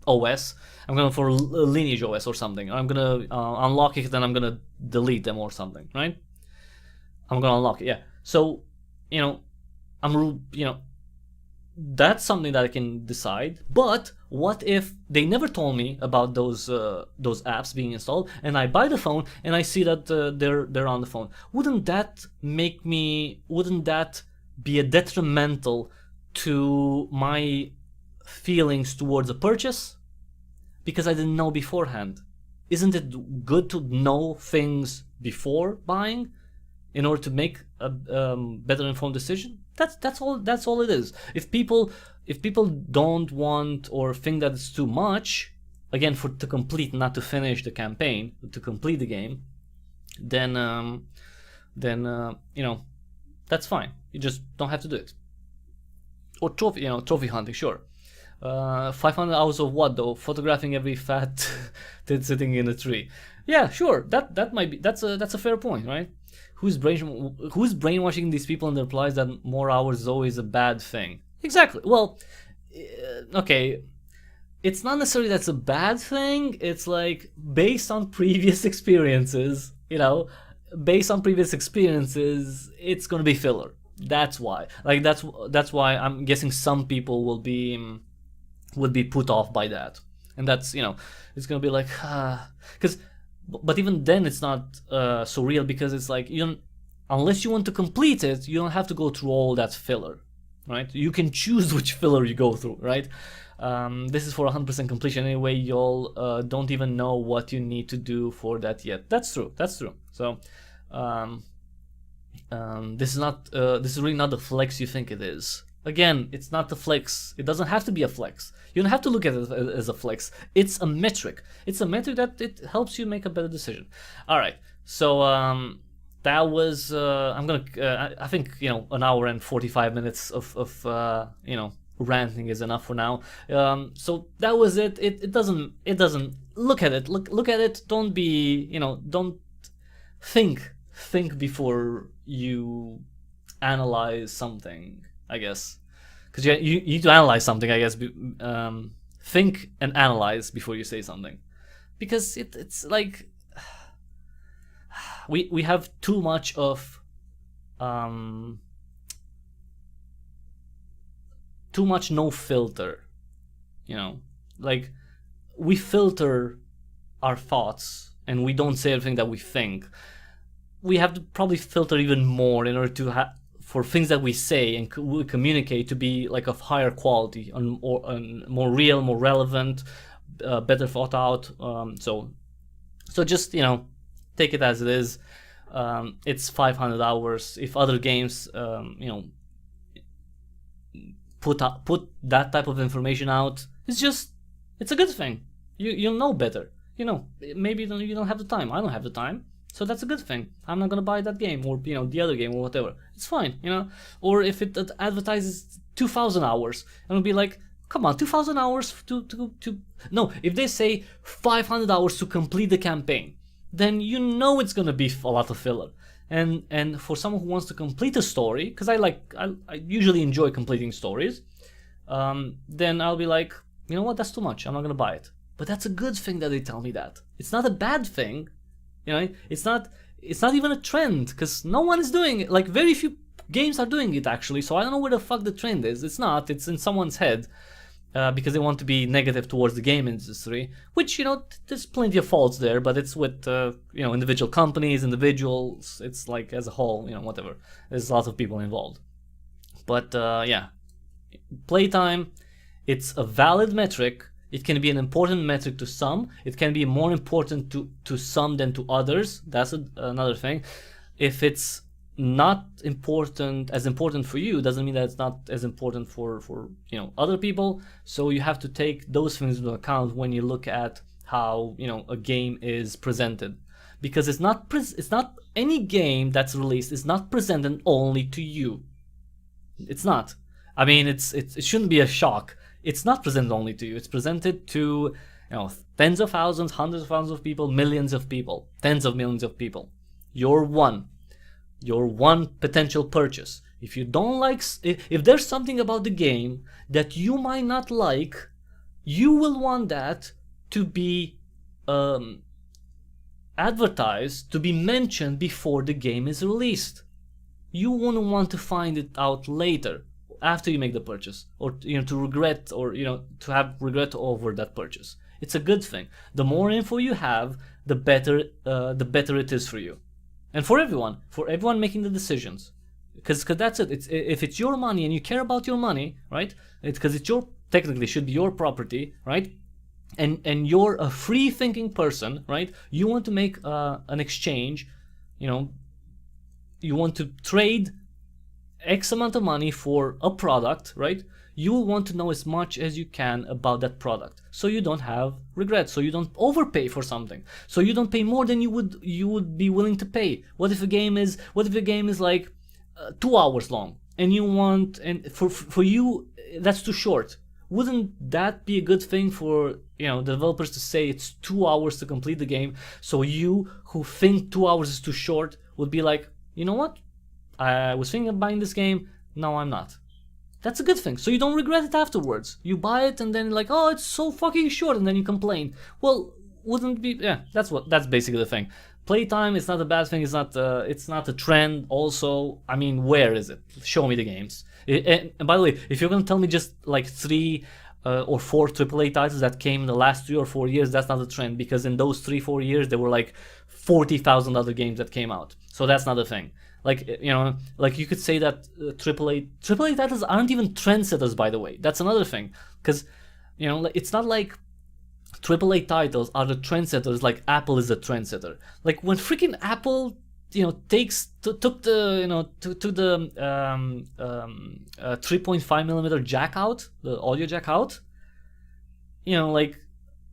OS. I'm gonna for Lineage OS or something. I'm gonna unlock it, then I'm gonna delete them or something, right? I'm gonna unlock it, yeah. So that's something that I can decide. But what if they never told me about those apps being installed, and I buy the phone and I see that they're on the phone? Wouldn't that be a detrimental to my feelings towards a purchase? Because I didn't know beforehand. Isn't it good to know things before buying in order to make a better informed decision? That's all it is. If people don't want or think that it's too much, again, to complete, not to finish the campaign, but to complete the game, then that's fine. You just don't have to do it. Or trophy hunting, sure. 500 hours of what though? Photographing every fat tit sitting in a tree. Yeah, sure. That might be. That's a fair point, right? Who's brainwashing these people in the replies that more hours is always a bad thing? Exactly. Well, okay. It's not necessarily that's a bad thing. It's like based on previous experiences. Based on previous experiences, it's gonna be filler. That's why. That's why I'm guessing some people would be put off by that, and that's it's gonna be like because. But even then, it's not so real, because it's like unless you want to complete it, you don't have to go through all that filler, right? You can choose which filler you go through, right? This is for 100% completion anyway. Y'all don't even know what you need to do for that yet. That's true. So this is really not the flex you think it is. Again, it's not the flex. It doesn't have to be a flex. You don't have to look at it as a flex. It's a metric. It's a metric that it helps you make a better decision. All right. So that was I think an hour and 45 minutes of ranting is enough for now. So that was it. It doesn't look at it. Look at it. Don't be don't think before you analyze something, I guess, because you need to analyze something, I guess. Think and analyze before you say something, because it's like we have too much of too much no filter, like we filter our thoughts and we don't say everything that we think. We have to probably filter even more in order to for things that we say and we communicate to be like of higher quality and more real, more relevant, better thought out. So just take it as it is. It's 500 hours. If other games put that type of information out, it's a good thing. You'll know better. You know, maybe you don't have the time. I don't have the time, so that's a good thing. I'm not gonna buy that game, or you know, the other game, or whatever. It's fine, you know. Or if it advertises 2,000 hours, and it'll be like, come on, 2,000 hours to no. If they say 500 hours to complete the campaign, then you know it's gonna be a lot of filler. And for someone who wants to complete a story, because I usually enjoy completing stories, then I'll be like, you know what, that's too much. I'm not gonna buy it. But that's a good thing that they tell me that. It's not a bad thing, you know. It's not even a trend, because no one is doing it. Like, very few games are doing it actually. So I don't know where the fuck the trend is. It's not. It's in someone's head, because they want to be negative towards the game industry. Which, you know, there's plenty of faults there. But it's with you know, individual companies, individuals. It's like as a whole, you know, whatever. There's lots of people involved. But yeah, playtime. It's a valid metric. It can be an important metric to some. It can be more important to some than to others. That's another thing. If it's not as important for you, doesn't mean that it's not as important for you know, other people. So you have to take those things into account when you look at how, you know, a game is presented, because it's not any game that's released is not presented only to you. It's not. I mean, it shouldn't be a shock. It's not presented only to you. It's presented to, you know, tens of thousands, hundreds of thousands of people, millions of people, tens of millions of people. You're one potential purchase. If you don't like, if there's something about the game that you might not like, you will want that to be advertised, to be mentioned before the game is released. You wouldn't want to find it out later, after you make the purchase, or, you know, to regret, or, you know, to have regret over that purchase. It's a good thing. The more info you have, the better it is for you, and for everyone making the decisions, because that's it. If it's your money and you care about your money, right? Because it's your, technically should be your property, right? And you're a free thinking person, right? You want to make an exchange, you know, you want to trade X amount of money for a product, right? You will want to know as much as you can about that product, so you don't have regrets, so you don't overpay for something, so you don't pay more than you would be willing to pay. What if a game is like 2 hours long, and you want, and for you that's too short? Wouldn't that be a good thing for, you know, the developers to say it's 2 hours to complete the game, so you who think 2 hours is too short would be like, you know what? I was thinking of buying this game, now I'm not. That's a good thing, so you don't regret it afterwards. You buy it and then like, oh, it's so fucking short, and then you complain. Well, wouldn't be, yeah, that's basically the thing. Playtime is not a bad thing, it's not a trend also. I mean, where is it? Show me the games. And by the way, if you're gonna tell me just like 3 or 4 AAA titles that came in the last 3 or 4 years, that's not a trend, because in those 3-4 years there were like 40,000 other games that came out. So that's not a thing. Like, you know, like you could say that AAA titles aren't even trendsetters, by the way. That's another thing, because, you know, it's not like AAA titles are the trendsetters like Apple is the trendsetter. Like when freaking Apple, you know, took the 3.5mm jack out, the audio jack out, you know, like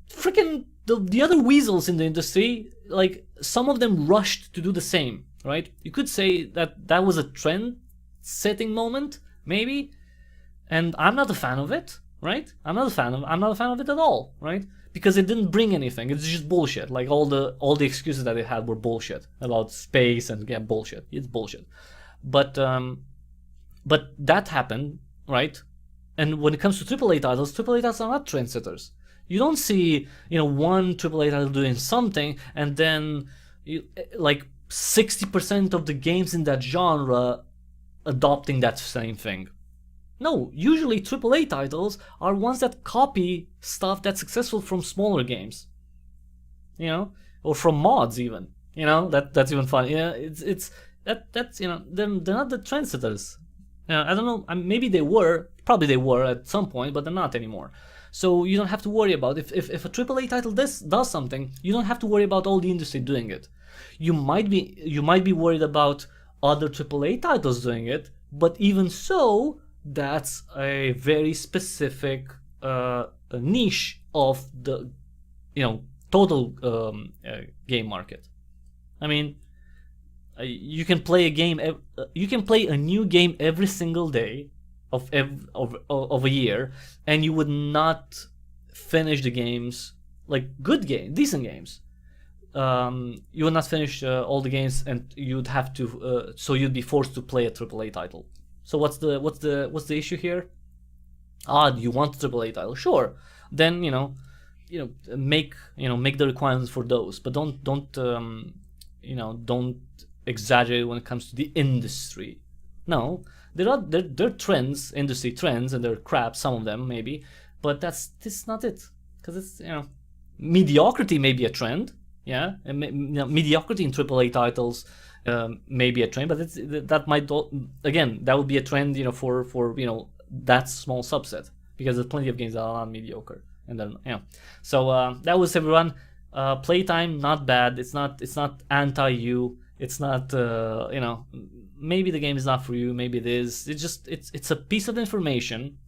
freaking the other weasels in the industry, like some of them rushed to do the same. Right? You could say that was a trend-setting moment, maybe, and I'm not a fan of it, right? I'm not a fan of it at all, right? Because it didn't bring anything. It's just bullshit. Like all the excuses that it had were bullshit about space and yeah, bullshit. It's bullshit. But that happened, right? And when it comes to AAA titles are not trendsetters. You don't see, you know, one AAA title doing something and then like 60% of the games in that genre adopting that same thing. No, usually AAA titles are ones that copy stuff that's successful from smaller games, you know, or from mods even. You know, that's even fun. Yeah, that's you know, they're not the trendsetters. I don't know. Maybe they were. Probably they were at some point, but they're not anymore. So you don't have to worry about if a AAA title does something. You don't have to worry about all the industry doing it. You might be worried about other AAA titles doing it, but even so, that's a very specific niche of the total game market. I mean, you can play a game. You can play a new game every single day of a year, and you would not finish the games, like good game, decent games. You would not finish all the games, and you'd have to. So you'd be forced to play a AAA title. So what's the issue here? You want a AAA title? Sure. Then make the requirements for those, but don't exaggerate when it comes to the industry. No, there are trends, industry trends, and they're crap, some of them maybe, but that's not it, because it's mediocrity may be a trend, yeah, and mediocrity in AAA titles may be a trend, but that might, again, that would be a trend for that small subset, because there's plenty of games that are not mediocre. And then so that was everyone. Playtime, not bad. It's not anti-you. It's not maybe the game is not for you, maybe it is. It's a piece of information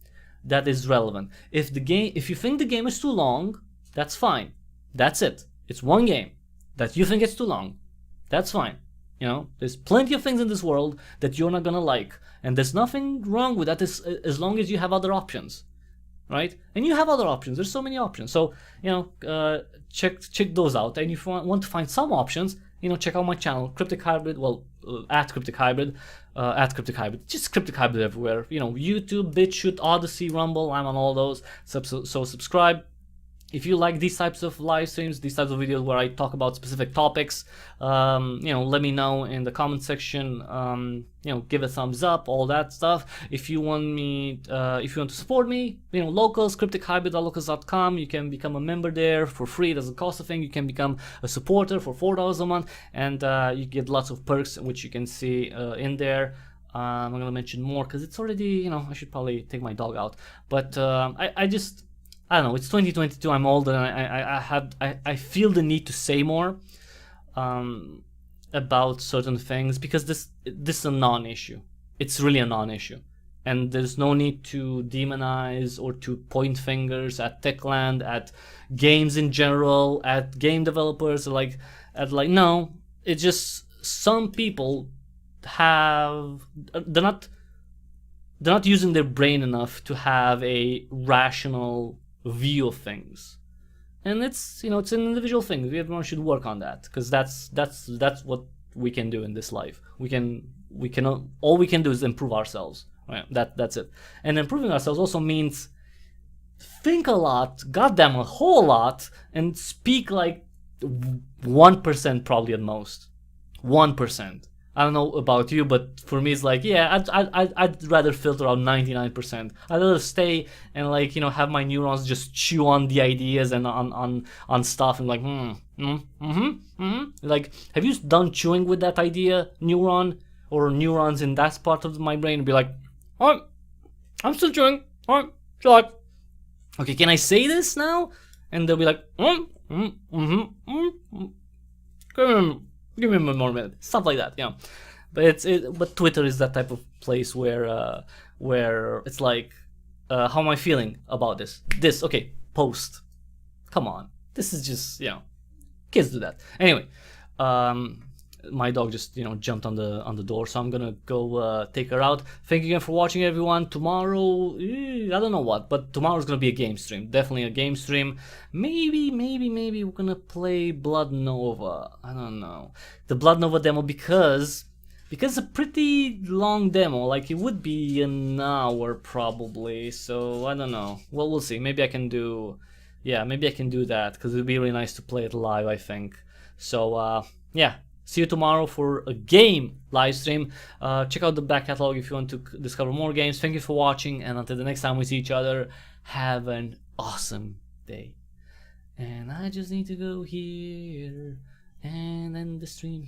that is relevant. If you think the game is too long, that's fine. That's it. It's one game that you think it's too long. That's fine. There's plenty of things in this world that you're not gonna like, and there's nothing wrong with that as long as you have other options. Right? And you have other options. There's so many options. So, check those out. And if you want to find some options, check out my channel, Cryptic Hybrid. Well, at Cryptic Hybrid, just Cryptic Hybrid everywhere. YouTube, BitChute, Odyssey, Rumble. I'm on all those. So subscribe. If you like these types of live streams, these types of videos where I talk about specific topics, let me know in the comment section. Give a thumbs up, all that stuff. If you want to support me, locals, cryptichybrid.locals.com. You can become a member there for free. It doesn't cost a thing. You can become a supporter for $4 a month, and you get lots of perks, which you can see in there. I'm gonna mention more because it's already, I should probably take my dog out, but I don't know. It's 2022. I'm older, and I feel the need to say more about certain things, because this is a non-issue. It's really a non-issue, and there's no need to demonize or to point fingers at Techland, at games in general, at game developers, no. It's just some people they're not using their brain enough to have a rational view of things, and it's it's an individual thing. Everyone should work on that, because that's what we can do in this life. All we can do is improve ourselves, right? That's it. And improving ourselves also means think a lot, goddamn a whole lot, and speak like 1% probably at most. 1%. I don't know about you, but for me it's like, yeah, I'd rather filter out 99%. I'd rather stay and have my neurons just chew on the ideas and on stuff, and like, have you done chewing with that idea, neuron, or neurons in that part of my brain, and be like, oh, I'm still chewing. Oh, like, okay, can I say this now? And they'll be like, give me a more minute, stuff like that, But Twitter is that type of place where it's like, how am I feeling about this? Okay, post. Come on, this is just kids do that. Anyway, my dog just jumped on the door, so I'm gonna go take her out. Thank you again for watching, everyone. Tomorrow, I don't know what, but tomorrow's gonna be a game stream. Definitely a game stream. Maybe we're gonna play Blood Nova. I don't know, the Blood Nova demo, because it's a pretty long demo. Like, it would be an hour probably. So I don't know. Well, we'll see. Maybe I can do that, because it'd be really nice to play it live, I think. So yeah. See you tomorrow for a game live stream. Check out the back catalog if you want to discover more games. Thank you for watching, and until the next time we see each other, have an awesome day. And I just need to go here and end the stream here.